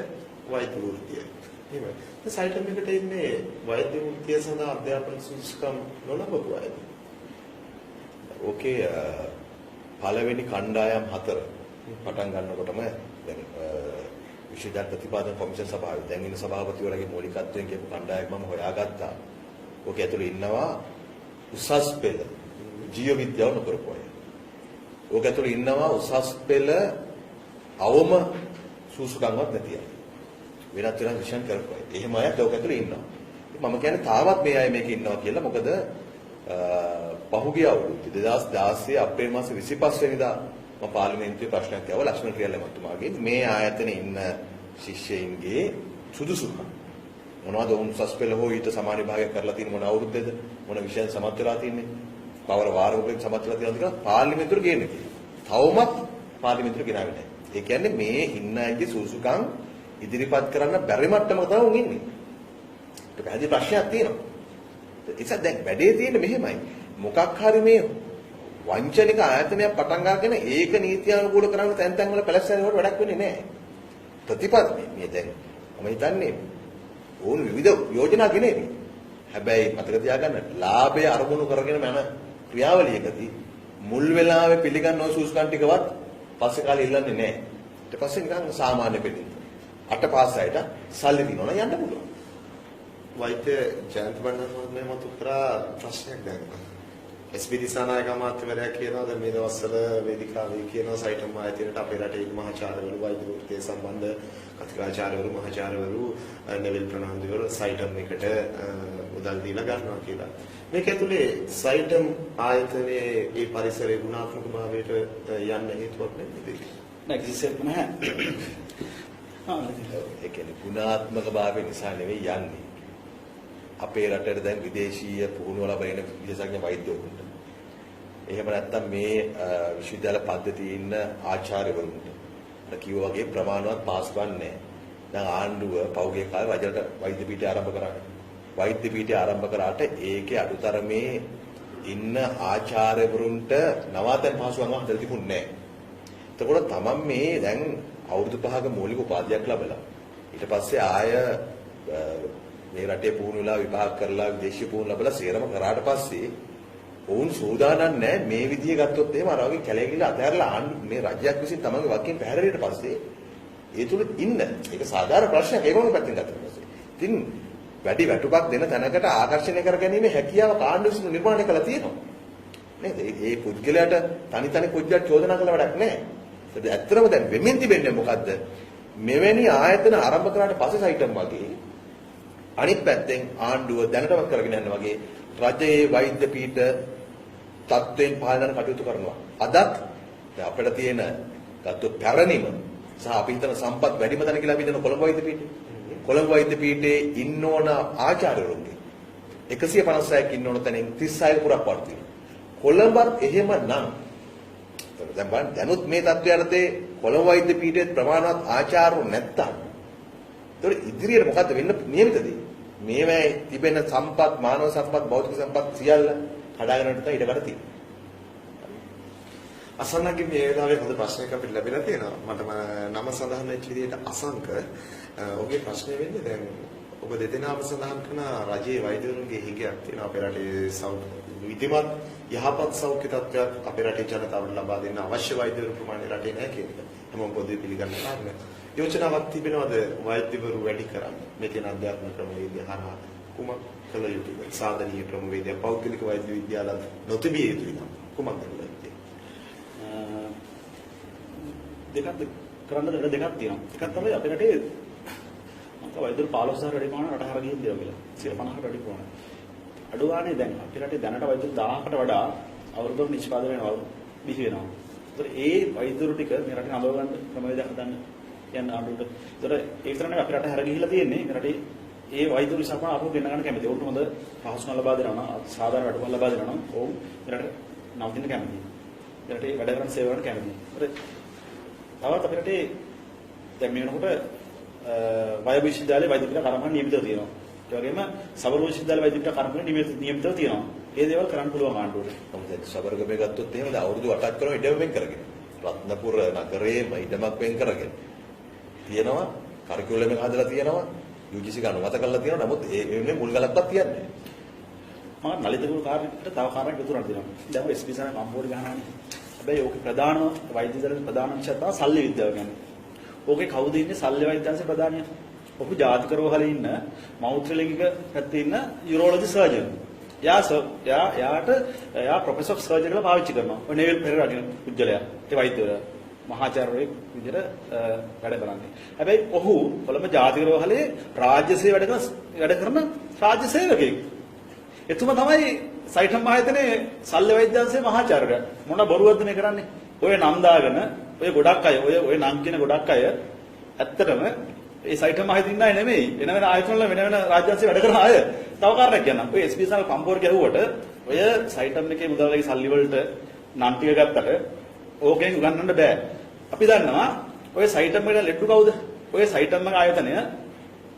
වෛද්‍ය වෘත්තිය. එහෙමයි. සයිටම් එකට ඉන්නේ වෛද්‍ය වෘත්තිය සඳහා අධ්‍යාපන සුසුකම් නොලබපු අයද? ඕකේ පළවෙනි කණ්ඩායම් 4 පටන් ගන්නකොටම දැන් විශේෂ ප්‍රතිපාදන කොමිෂන් සභාවේ දැන් ඉන්න සභාපතිවරයාගේ මූලිකත්වයෙන් කියපු කණ්ඩායම මම හොයාගත්තා. ඕකේ ඇතුළේ ඉන්නවා උසස් පෙළ ජීව විද්‍යාව නොකරපු අය. ඕක ඇතුළේ ඉන්නවා උසස් පෙළ අවම සූසුකම්වත් නැති අය. වෙනත් විෂයන් කරපු අය. එහෙම අයත් ඕක ඇතුළේ ඉන්නවා. මම කියන්නේ තාමත් මේ අය මේකේ ඉන්නවා කියලා. මොකද පහුගිය අවුරුදු 2016 අප්‍රේල් මාසේ 25 වෙනිදා මම පාර්ලිමේන්තුවේ ප්‍රශ්නයක් ඇහුවා ලක්ෂ්මන් ක්‍රියාල මහත්මයාගෙන් මේ ආයතනයේ ඉන්න ශිෂ්‍යයින්ගේ සුදුසුකම් මොනවද වුන් උසස් පෙළ හෝ ඊට සමාන විභාගයක් කරලා තියෙන මොන අවුරුද්දේද මොන විෂයන් සමත් වෙලා තියෙන්නේ පවර වාරෝපයෙන් සමත් වෙලා තියෙනවද කියලා පාර්ලිමේන්තුවට ගේන්නේ. තවමත් පාර්ලිමේන්තුවට ගෙනාවේ නැහැ. ඒ කියන්නේ මේ ඉන්න අයගේ සුදුසුකම් ඉදිරිපත් කරන්න බැරි මට්ටමක තමයි උන් ඉන්නේ. ඒක පැහැදිලි ප්‍රශ්නයක් තියෙනවා. ඒක දැන් වැඩේ තියෙන්නේ මෙහෙමයි. මොකක් හරි මේ වංචනික ආයතනයක් පටන් ගන්නගෙන ඒක නීතියානුකූල කරන්න තැන් වල පැලැස්සෙනකොට වැඩක් වෙන්නේ නැහැ. ප්‍රතිපත්ති මේ දැන් මම හිතන්නේ ඕන විවිධ යෝජනා ගෙනෙවි. හැබැයි මතක තියාගන්න ලාභය අරමුණු කරගෙන යන ක්‍රියාවලියකදී මුල් වෙලාවේ පිළිගන්න ඕන සූස්කම් ටිකවත් පස්සේ කාලේ ඉල්ලන්නේ නැහැ. ඊට පස්සේ නිකන් සාමාන්‍ය පිළිගන්න. අට පාස් අයට සල්ලි දිනවන යන්න පුළුවන්. වෛද්‍ය ජයන්ත බණ්ඩාර මහත්මයා මතු කරා ප්‍රශ්නයක් දැන්. එස්.පී. දිසානායක අමාත්‍යවරයා කියනවා දැන් මේ දවස්වල වේදිකාවේ කියනවා සයිටම් ආයතනයට අපේ රටේ ඉන්න මහාචාර්යවරු වෛද්‍ය වෘත්තිය සම්බන්ධ කතිකාචාර්යවරු මහාචාර්යවරු නෙවිල් ප්‍රනාන්දුවරු සයිටම් එකට මුදල් දීලා ගන්නවා කියලා. මේක ඇතුලේ සයිටම් ආයතනයේ ඒ පරිසරයේ ගුණාත්මක භාවයට යන්න හේතුවක් නැද්ද? නෑ කිසිසේත් නැහැ. ඒ කියන්නේ ගුණාත්මක භාවය නිසා නෙවෙයි යන්නේ. අපේ රටේ දැන් විදේශීය පුහුණුව ලබන විශේෂඥ වෛද්‍යවරුන්ට. එහෙම නැත්නම් මේ විශ්වවිද්‍යාල පද්ධතියේ ඉන්න ආචාර්යවරුන්ට. අර කිව්වා වගේ ප්‍රමාණවත් පාස් වන්නේ. දැන් ආණ්ඩුව පෞගේ කාලේ රජයට වෛද්‍ය පීඨය ආරම්භ කරා. වෛද්‍ය පීඨය ආරම්භ කරාට ඒකේ අඩුතරමේ ඉන්න ආචාර්යවරුන්ට නවාතැන් පහසුකම් හදලා තිබුණේ නැහැ. එතකොට තමන් මේ දැන් අවුරුදු 5ක මූලික උපාධියක් ලැබලා ඊට පස්සේ ආය මේ රටේ පුහුණු වෙලා විභාග කරලා විදේශීය පුහුණු ලැබලා සේරම කරාට පස්සේ ඔවුන් සූදානම් නැහැ මේ විදිය ගත්තොත් එහෙම අර වගේ කැලේ ගිහලා අතහැරලා ආන්න මේ රජයක් විසින් තමන්ගේ වකින් පැහැරෙන්නට පස්සේ ඒ තුල ඉන්න. ඒක සාධාරණ ප්‍රශ්නයක් ඒගොල්ලෝ පැත්තෙන් ගත්තා පස්සේ. ඉතින් වැඩි වැටුපක් දෙන තැනකට ආකර්ෂණය කර ගැනීම හැකියාව කාණ්ඩ විසින් නිර්මාණය කළා තියෙනවා. නේද? ඒ පුද්ගලයාට තනි පුද්ගලයාට චෝදනා කළ වැඩක් නැහැ. ඒත් ඇත්තටම දැන් වෙමින් තිබෙන්නේ මොකද්ද? මෙවැනි ආයතන ආරම්භ කරාට පස්සේ සයිටම් වගේ අනිත් පැත්තෙන් ආණ්ඩුව දැනටමත් කරගෙන යනවා වගේ රජයේ වෛද්‍ය පීඨ තත්ත්වයෙන් පාලනය කටයුතු කරනවා. අදත් අපිට තියෙන ගත්තොත් පැරණිම සහ අපි හිතන සම්පත් වැඩිම තැන කියලා අපි හිතන කොළඹ වෛද්‍ය පීඨේ. කොළඹ වෛද්‍ය පීඨයේ ඉන්න ඕන ආචාර්යවරුන්ගේ 156ක් ඉන්න ඕන තැනින් 36 පුරක් වර්තියි. කොළඹත් එහෙම නම් දැන් බලන්න දැනුත් මේ තත්ත්වයටදී කොළඹ වෛද්‍ය පීඨයේ ප්‍රමාණවත් ආචාර්යවරු නැත්තම් ඒතකොට ඉදිරියට මොකද්ද වෙන්න නියමිතද? මේවැ තිබෙන සම්පත් මානව සම්පත් භෞතික සම්පත් සියල්ල කඩාගෙන යන්න ඉඩකඩ තියෙනවා. අසන්නගේ මේ වෙලාවේ හොඳ ප්‍රශ්නයක් අපිට ලැබිලා තියෙනවා. මට නම සඳහන් වෙච්ච විදිහට අසංක ඔබේ ප්‍රශ්නේ වෙන්නේ දැන් ඔබ දෙදෙනාම සඳහන් කරන රජයේ වෛද්‍යවරුන්ගේ හිඟයක් තියෙනවා අපේ රටේ විධිමත් යහපත් සෞඛ්‍ය තත්ත්වයක් අපේ රටේ ජනතාවට ලබා දෙන්න අවශ්‍ය වෛද්‍යවරු ප්‍රමාණය රටේ නැහැ කියන එක. හැමෝම පොදුවේ පිළිගන්න කාරණා. යෝජනාවක් තිබෙනවද වෛද්‍යවරු වැඩි කරන්න? මේ කියන අධ්‍යාත්ම ක්‍රමවේදය හරහා කුමක් කළ යුතුද? සාධනීය ක්‍රමවේදය පෞද්ගලික වෛද්‍ය විද්‍යාල නොතිබිය යුතුයි නම් කුමක්ද කළ යුතුද? දෙකක් කරන්න දෙකක් තියෙනවා. එකක් තමයි අපේ රටේ මම වෛද්‍යවරු 15000 වැඩි ප්‍රමාණයක් රට හර ගිහින් දෙනවා කියලා. 150කට වැඩි ප්‍රමාණයක්. අඩුවානේ දැන් අපේ රටේ දැනට වෛද්‍යවරු 1000කට වඩා අවුරුද්දකට නිෂ්පාදනය වෙනවා. බිහි වෙනවා. ඒතර ඒ වෛද්‍යවරු ටික මේ රටේ නඹව ගන්න ක්‍රමවේදයක් හදන්න යන ආණ්ඩුවට. ඒතර ඒක තමයි අපේ රට හැර ගිහිලා තියෙන්නේ. මේ රටේ ඒ වෛද්‍යවරු ඉස්සරහට ආපහු ගෙන්න ගන්න කැමති. උන්ට හොඳ පහසුකම් ලබා දෙනවා නම් සාධාරණ වැටුපක් ලබා දෙනවා නම් ඕම් මේ රට නවතින්න කැමතියි. මේ රටේ වැඩ කරන සේවය කරන්න කැමතියි. තවත් අපේ රටේ දැන් මේ වෙනකොට වෛද්‍ය විශ්වවිද්‍යාලයේ වෛද්‍ය පීඨ කර්මයන් නියමිතව තියෙනවා. ඒ වගේම සබර විශ්වවිද්‍යාලයේ වෛද්‍ය පීඨ කර්මයන් නියමිතව තියෙනවා. ඒ දේවල් කරන්න පුළුවන් ආණ්ඩුවට. දැන් සබරගමේ ගත්තොත් එහෙම දැන් අවුරුදු 8ක් කරන ඉඩම වෙන් කරගෙන. රත්නපුර නගරයේම ඉඩමක් වෙන් කරගෙන. තියෙනවා කරිකියුලම් එක හදලා තියෙනවා. UGC ගන්න මත කරලා තියෙනවා. නමුත් ඒ වෙන්නේ මුල් ගලක්වත් තියන්නේ නැහැ. මම නලිතගුරු කාර්යයකට තව කාර්යයක් විතරක් දෙනවා. දැන් ඔය ස්පීසන කම්බෝඩි ගහනවානේ. හැබැයි ඕකේ ප්‍රධාන වෛද්‍ය විද්‍යාලයේ ප්‍රධාන විෂය තමයි සල්ලි විද්‍යාව කියන්නේ. ඕකේ කවුද ඉන්නේ සල්ලි වෛද්‍යාංශයේ ප්‍රධානියා? ඔහු ජාතික රෝහලේ ඉන්න මෞත්‍රලිංගික පැත්තේ ඉන්න යුරෝලොජි සර්ජන්. යා ප්‍රොෆෙසර් සර්ජන් කියලා පාවිච්චි කරනවා. ඔය නෙවිල් පෙරේරා කියන පුජ්‍යලයා. ඒ වෛද්‍යවරයා මහාචාර්යවරයෙක් විදිහට වැඩ කරන්නේ. හැබැයි ඔහු කොළඹ ජාතික රෝහලේ රාජ්‍ය සේවය වැඩ කරන රාජ්‍ය සේවකයෙක්. එතුමා තමයි සයිටම් ආයතනයේ සල්ලි වෛද්‍යාංශයේ මහාචාර්යවරයා. මොන බොරුවක්ද මේ කරන්නේ? ඔය නම් දාගෙන ඔය ගොඩක් අය ඔය නම් කියන ගොඩක් අය ඇත්තටම ඒ සයිටම් ආයතනින් නෑ නෙමෙයි. වෙන ආයතන වල වෙන රාජ්‍යාංශේ වැඩ කරන අය. තව කාරණයක් කියන්නම්. ඔය SP සල් පම්පෝර ගැහුවට ඔය සයිටම් එකේ මුදල්ගේ සල්ලි වලට නම් ටික ගත්තට ඕකෙන් උගන්නන්න බෑ. අපි දන්නවා ඔය සයිටම් එකට ලෙඩු කවුද? ඔය සයිටම් එක ආයතනය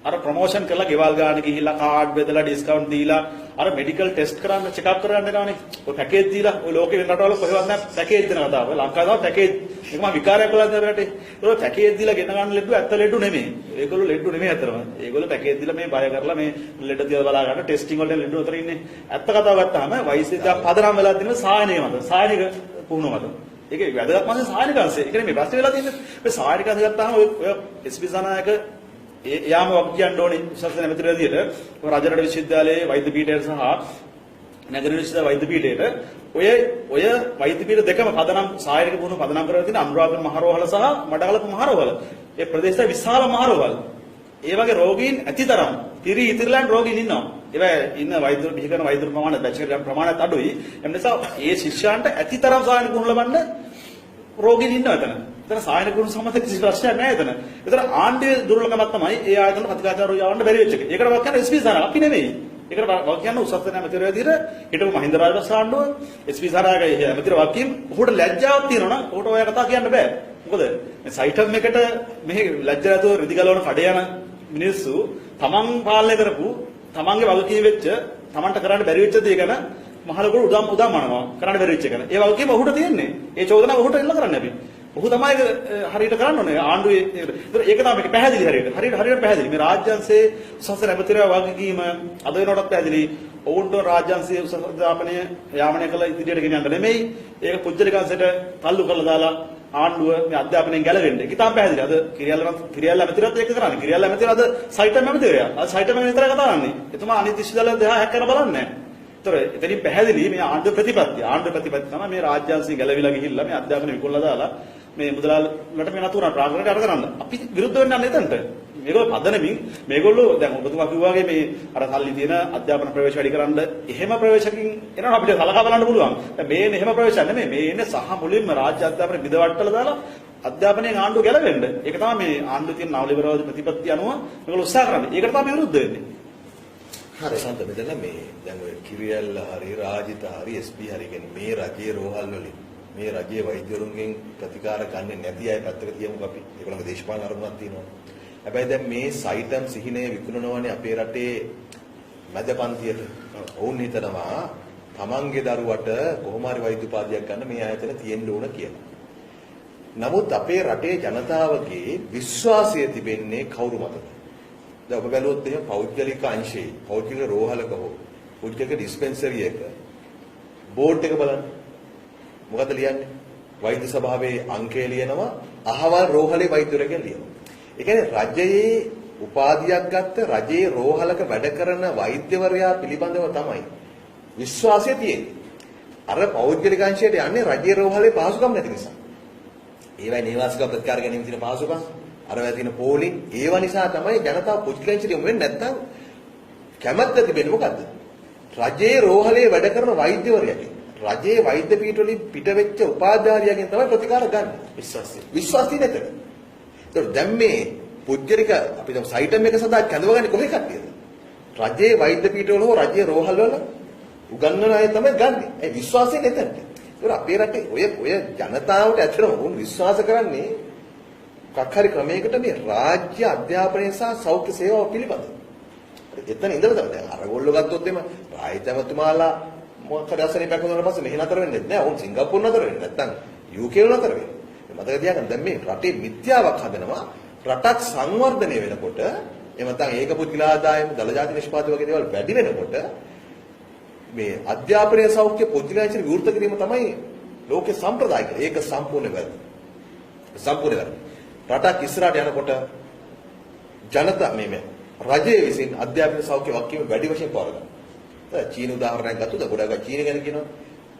අර ප්‍රොමෝෂන් කරලා ගෙවල් ගන්න ගිහිල්ලා කාඩ් බෙදලා ඩිස්කවුන්ට් දීලා අර මෙඩිකල් ටෙස්ට් කරන්න චෙක් අප් කරන්න යනවානේ. ඔය පැකේජ් දීලා ඔය ලෝකේ වෙන රටවල කොහෙවත් නැහැ පැකේජ් දෙන කතාව. ලංකාවේ පැකේජ් එක මම විකාරයක් කළා නේද රටේ. ඒක පැකේජ් දීලා ගෙන ගන්න ලෙඩු ඇත්ත ලෙඩු නෙමෙයි. ඒගොල්ලෝ ලෙඩු නෙමෙයි අතරම. ඒගොල්ලෝ පැකේජ් දීලා මේ බය කරලා මේ ලෙඩ තියලා බලා ගන්න ටෙස්ටිං වලට ලෙඩු අතර ඉන්නේ. ඇත්ත කතාව ගත්තාම වෛද්‍යවිද්‍යාව පදනම් වෙලා තියෙන සායනීය මත. සායනික පුහුණුව මත. ඒකේ වැදගත් මාසේ සායනික අංශය. ඒ කියන්නේ මේ ප්‍රශ්නේ වෙලා තියෙන්නේ. ඔය සායනික අංශය ගත්තාම ඔය SP සනායක යාම වක් කියන්න ඕනේ විශ්වාස නැමැතිර විදියට රජරට විශ්වවිද්‍යාලයේ වෛද්‍ය පීඨයට සහ නගර විශ්වවිද්‍යාල වෛද්‍ය පීඨයට ඔය වෛද්‍ය පීඨ දෙකම පදනම් සායනික පුහුණුව පදනම් කරලා තියෙන අනුරාධපුර මහරෝහල සහ මඩකලපු මහරෝහල. ඒ ප්‍රදේශයේ විශාල මහරෝහල. ඒ වගේ රෝගීන් ඇතිතරම් ඉතිරිලන් රෝගීන් ඉන්නවා. ඒවා ඉන්න වෛද්‍ය බිහි කරන වෛද්‍ය ප්‍රමාණය බැචලර් ප්‍රමාණයත් අඩුයි. ඒ නිසා ඒ ශිෂ්‍යයන්ට ඇතිතරම් සායනික පුහුණුව ලබන්න රෝගීන් ඉන්නවා එතන. එතන සායනික පුහුණුව සම්බන්ධ කිසි ප්‍රශ්නයක් නැහැ එතන. එතන ආණ්ඩුවේ දුර්වලකමක් තමයි ඒ ආයතන ප්‍රතිකාචාරය යවන්න බැරි වෙච්ච එක. ඒකට වක් කියන්නේ SP සාරා අපි නෙමෙයි. ඒකට වක් කියන්නේ උසස් නැමැතිර විදියට හිටපු මහින්ද රාජපක්ෂ ආණ්ඩුව SP සාරාගේ නැමැතිර වකීම් ඔහුට ලැජ්ජාවක් තියෙනවා නම් ඔහුට ඔය කතා කියන්න බෑ. මොකද මේ සයිටම් එකට මෙහි ලැජ්ජ නැතුව රිදි ගලවන කඩේ යන මිනිස්සු තමන් පාලනය කරපු තමන්ගේ වගකීම් වෙච්ච තමන්ට කරන්න බැරි වෙච්ච දේ ගැන මහලොකු උදාම් මනවා කරන්න බැරි වෙච්ච එක. ඒ වගකීම ඔහුට තියෙන්නේ. ඒ චෝදනාව ඔහුට එල්ල කරන්න අපි. ඔහු තමයි හරියට කරන්න ඕනේ ආණ්ඩුවේ. ඒක තමයි මේක පැහැදිලි හරියට පැහැදිලි. මේ රාජ්‍යාංශයේ උසස් නැමැතිරයා වගකීම අද වෙනකොටත් පැහැදිලි. ඔවුන්ට රාජ්‍යාංශයේ උසස් අධ්‍යාපනය යාමනය කළ ඉදිරියට ගෙන යන්න නෙමෙයි. ඒක පුජ්‍යලිකාංශයට තල්ලු කරලා දාලා ආණ්ඩුව මේ අධ්‍යාපනයෙන් ගැලවෙන්න. ඒක තමයි පැහැදිලි. අද කිරියල්ල ඇමතිවරයාත් ඒක කරන්නේ. කිරියල්ල ඇමතිවරයා අද සයිටම් ඇමතිවරයා. අද සයිටම් එක විතරයි කතා කරන්නේ. එතුමා අනිත් විශ්වවිද්‍යාල දෙහා හැක් කරලා බලන්නේ නැහැ. ඒතර එතනින් පැහැදිලි මේ ආණ්ඩුව ප්‍රතිපත්තිය. ආණ්ඩුව ප්‍රතිපත්තිය තමයි මේ රාජ්‍යාංශයෙන් ගැලවිලා ගිහිල්ලා මේ අධ්‍යාපනය විකුණලා දාලා මේ මුදලාලට මේ නතුරා ප්‍රාග්‍රහණයට අර කරන්න. අපි විරුද්ධ වෙන්න යන්නේ එතනට. මේගොල්ලෝ පදනමින් මේගොල්ලෝ දැන් ඔබතුමා කිව්වා වගේ මේ අර සල්ලි තියෙන අධ්‍යාපන ප්‍රවේශ වැඩි කරන්න එහෙම ප්‍රවේශකින් එනවා අපිට සලකා බලන්න පුළුවන්. දැන් මේ එහෙම ප්‍රවේශයක් නෙමෙයි. මේ ඉන්නේ සහ මුලින්ම රාජ්‍ය අධ්‍යාපන බිඳවට්ටලා දාලා අධ්‍යාපනයෙන් ආණ්ඩුව ගැලවෙන්න. ඒක තමයි මේ ආණ්ඩුවේ තියෙන නවලිබරවාද ප්‍රතිපත්තිය අනුව මේගොල්ලෝ උත්සාහ කරන්නේ. ඒකට තමයි විරුද්ධ වෙන්නේ. හරි සන්ත මෙතන මේ දැන් ඔය කිරියල්ල හරි රාජිත හරි SP හරි කියන්නේ මේ රජයේ රෝහල් වලින් මේ රජයේ වෛද්‍යවරුන්ගෙන් ප්‍රතිකාර ගන්න නැති අය පැත්තක තියමුකෝ අපි. ඒගොල්ලන්ගේ දේශපාලන අරමුණක් තියෙනවා. හැබැයි දැන් මේ සයිටම් සිහිනේ විකුණනවනේ අපේ රටේ මැද පන්තියට. ඔවුන් හිතනවා තමන්ගේ දරුවට කොහොම හරි වෛද්‍ය උපාධියක් ගන්න මේ ආයතන තියෙන්න ඕන කියලා. නමුත් අපේ රටේ ජනතාවගේ විශ්වාසය තිබෙන්නේ කවුරු මතද? දැන් ඔබ බැලුවොත් එහෙම පෞද්ගලික අංශයේ පෞද්ගලික රෝහලක හෝ පෞද්ගලික ඩිස්පෙන්සරි එක බෝඩ් එක බලන්න. මොකද ලියන්නේ? වෛද්‍ය සභාවේ අංකය ලියනවා අහවල් රෝහලේ වෛද්‍යවරයෙක් ලියනවා. ඒ කියන්නේ රජයේ උපාධියක් ගත්ත රජයේ රෝහලක වැඩ කරන වෛද්‍යවරයා පිළිබඳව තමයි විශ්වාසය තියෙන්නේ. අර පෞද්ගලික අංශයට යන්නේ රජයේ රෝහලේ පහසුකම් නැති නිසා. ඒවයි නේවාසික ප්‍රතිකාර ගැනීම තියෙන පහසුකම් අරවා තියෙන පොලිං ඒව නිසා තමයි ජනතාව පෞද්ගලික අංශයට යොමු වෙන්නේ. නැත්තම් කැමැත්ත තිබෙන්නේ මොකද්ද? රජයේ රෝහලේ වැඩ කරන වෛද්‍යවරයාගෙන් රජයේ වෛද්‍ය පීඨ වලින් පිට වෙච්ච උපාධාරියගෙන් තමයි ප්‍රතිකාර ගන්න. විශ්වාසී නැතද? ඒතකොට දැන් මේ පුද්ගලික අපි දැන් සයිටම් එක සඳහා කැඳවගන්නේ කොහේ කට්ටියද? රජයේ වෛද්‍ය පීඨවල හෝ රජයේ රෝහල් වල උගන්වන අය තමයි ගන්නෙ. ඒ විශ්වාසය නැතද? ඒතකොට අපේ රටේ ඔය ජනතාවට ඇත්තටම උන් විශ්වාස කරන්නේ මොකක් හරි ක්‍රමයකට මේ රාජ්‍ය අධ්‍යාපනය සහ සෞඛ්‍ය සේවාව පිළිබඳව. එතන ඉඳලා තමයි දැන් අරගොල්ලෝ ගත්තොත් එම රාජ්‍යමතුමාලා මොකක් හරි අසරේ පැකවුණාට පස්සේ මෙහෙ නතර වෙන්නේ නැහැ. උන් සිංගප්පූරු නතර වෙන්නේ නැත්නම් UK වල නතර වෙන්නේ. මතක තියාගන්න දැන් මේ රටේ මිත්‍යාවක් හදනවා රටක් සංවර්ධනය වෙනකොට එහෙම නැත්නම් ඒක පුද්ගල ආදායම දල ජාති නිෂ්පාදනය වගේ දේවල් වැඩි වෙනකොට මේ අධ්‍යාපනීය සෞඛ්‍ය පුද්ගලයන්ට විවෘත කිරීම තමයි ලෝකේ සම්ප්‍රදායික. ඒක සම්පූර්ණ වැරදි. සම්පූර්ණ වැරදි. රටක් ඉස්සරහට යනකොට ජනතා මේ රජයේ විසින් අධ්‍යාපන සෞඛ්‍ය වගකීම වැඩි වශයෙන් පවර ගන්නවා. දැන් චීන උදාහරණයක් ගත්තොත් ගොඩක් චීන ගැන කියනවා.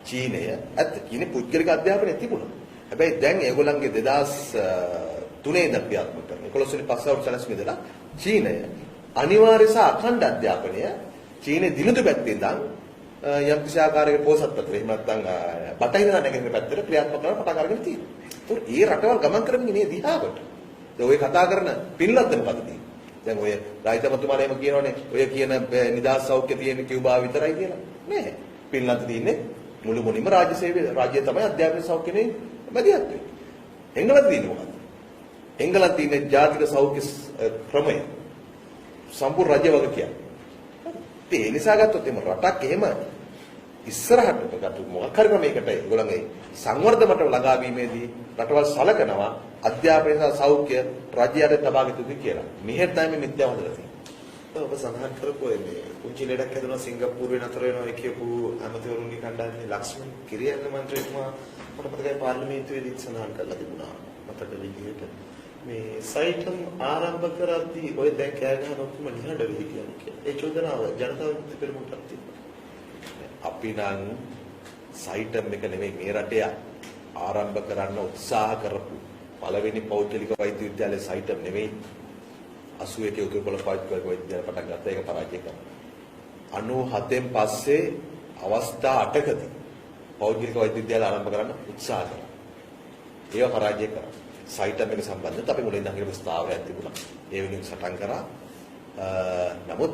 චීනය ඇත්ත චීනේ පුද්ගලික අධ්‍යාපනය තිබුණා. හැබැයි දැන් ඒගොල්ලන්ගේ 2003 ඉඳන් ක්‍රියාත්මක කරන 11 වෙනි පස්වරුත් සැලසුම ඉඳලා චීනය අනිවාර්ය සහ අඛණ්ඩ අධ්‍යාපනය චීනේ දිනුතු පැත්තේ ඉඳන් යම් කිසි ආකාරයක පොසත් පත්‍ර එහෙම නැත්නම් බටහිර නැගෙනහිර පැත්තට ක්‍රියාත්මක කරන පටන් අරගෙන තියෙනවා. ඒ රටවල් ගමන් කරමින් ඉන්නේ දිහාවට. දැන් ඔය කතා කරන පින්ලන්තන පද්ධතිය. දැන් ඔය රාජ්‍යමතුමාලා එහෙම කියනවනේ ඔය කියන නිදහස් සෞඛ්‍ය තියෙන කිව්බා විතරයි කියලා. නෑ. පින්ලන්ත තියෙන්නේ මුළු මොනින්ම රාජ්‍ය සේවය රාජ්‍ය තමයි අධ්‍යාපන සෞඛ්‍යනේ මැදිහත් වෙන්නේ. එංගලන්තේ තියෙන්නේ මොකක්ද? එංගලන්තේ තියෙන්නේ ජාතික සෞඛ්‍ය ක්‍රමය. සම්පූර්ණ රාජ්‍ය වගේ කියන්නේ. ඒ නිසා ගත්තොත් එම රටක් එහෙම ඉස්සරහට ගත්ත මොකක් හරි ක්‍රමයකට ඒගොල්ලන්ගේ සංවර්ධන මට්ටම ළඟා වීමේදී රටවල් සලකනවා අධ්‍යාපනය සහ සෞඛ්‍ය රාජ්‍යයට තබා ගත යුතුයි කියලා. මෙහෙට තමයි මිත්‍යාව හදලා තියෙන්නේ. ඔබ සඳහන් කරපු මේ කුංචි ලෙඩක් හැදුණා සිංගප්පූරුවේ නතර වෙනවා කියපු ඇමතිවරුන්ගේ කණ්ඩායමේ ලක්ෂ්මන් කිරියන්න මන්ත්‍රීතුමා මට මතකයි පාර්ලිමේන්තුවේදී සඳහන් කරලා තිබුණා. මතක විදිහට මේ සයිටම් ආරම්භ කරද්දී ඔය දැන් කෑ ගහන ඔක්කොම නිහඬ වෙයි කියන්නේ. ඒ චෝදනාව ජනතාව විමුක්ති පෙරමුණට තිබුණා. අපි නම් සයිටම් එක නෙමෙයි මේ රටේ ආරම්භ කරන්න උත්සාහ කරපු පළවෙනි පෞද්ගලික වෛද්‍ය විද්‍යාලයේ සයිටම් නෙමෙයි 81 උතුරුපොළ පෞද්ගලික විද්‍යාලය පටන් ගත්තා. ඒක පරාජය කරා. 97න් පස්සේ අවස්ථා 8කදී පෞද්ගලික වෛද්‍ය විද්‍යාලය ආරම්භ කරන්න උත්සාහ කරා. ඒක පරාජය කරා. සයිටම් එක සම්බන්ධව අපි මුලින් ඉඳන් ප්‍රස්තාවයක් තිබුණා. ඒ වෙනුවෙන් සටන් කරා. නමුත්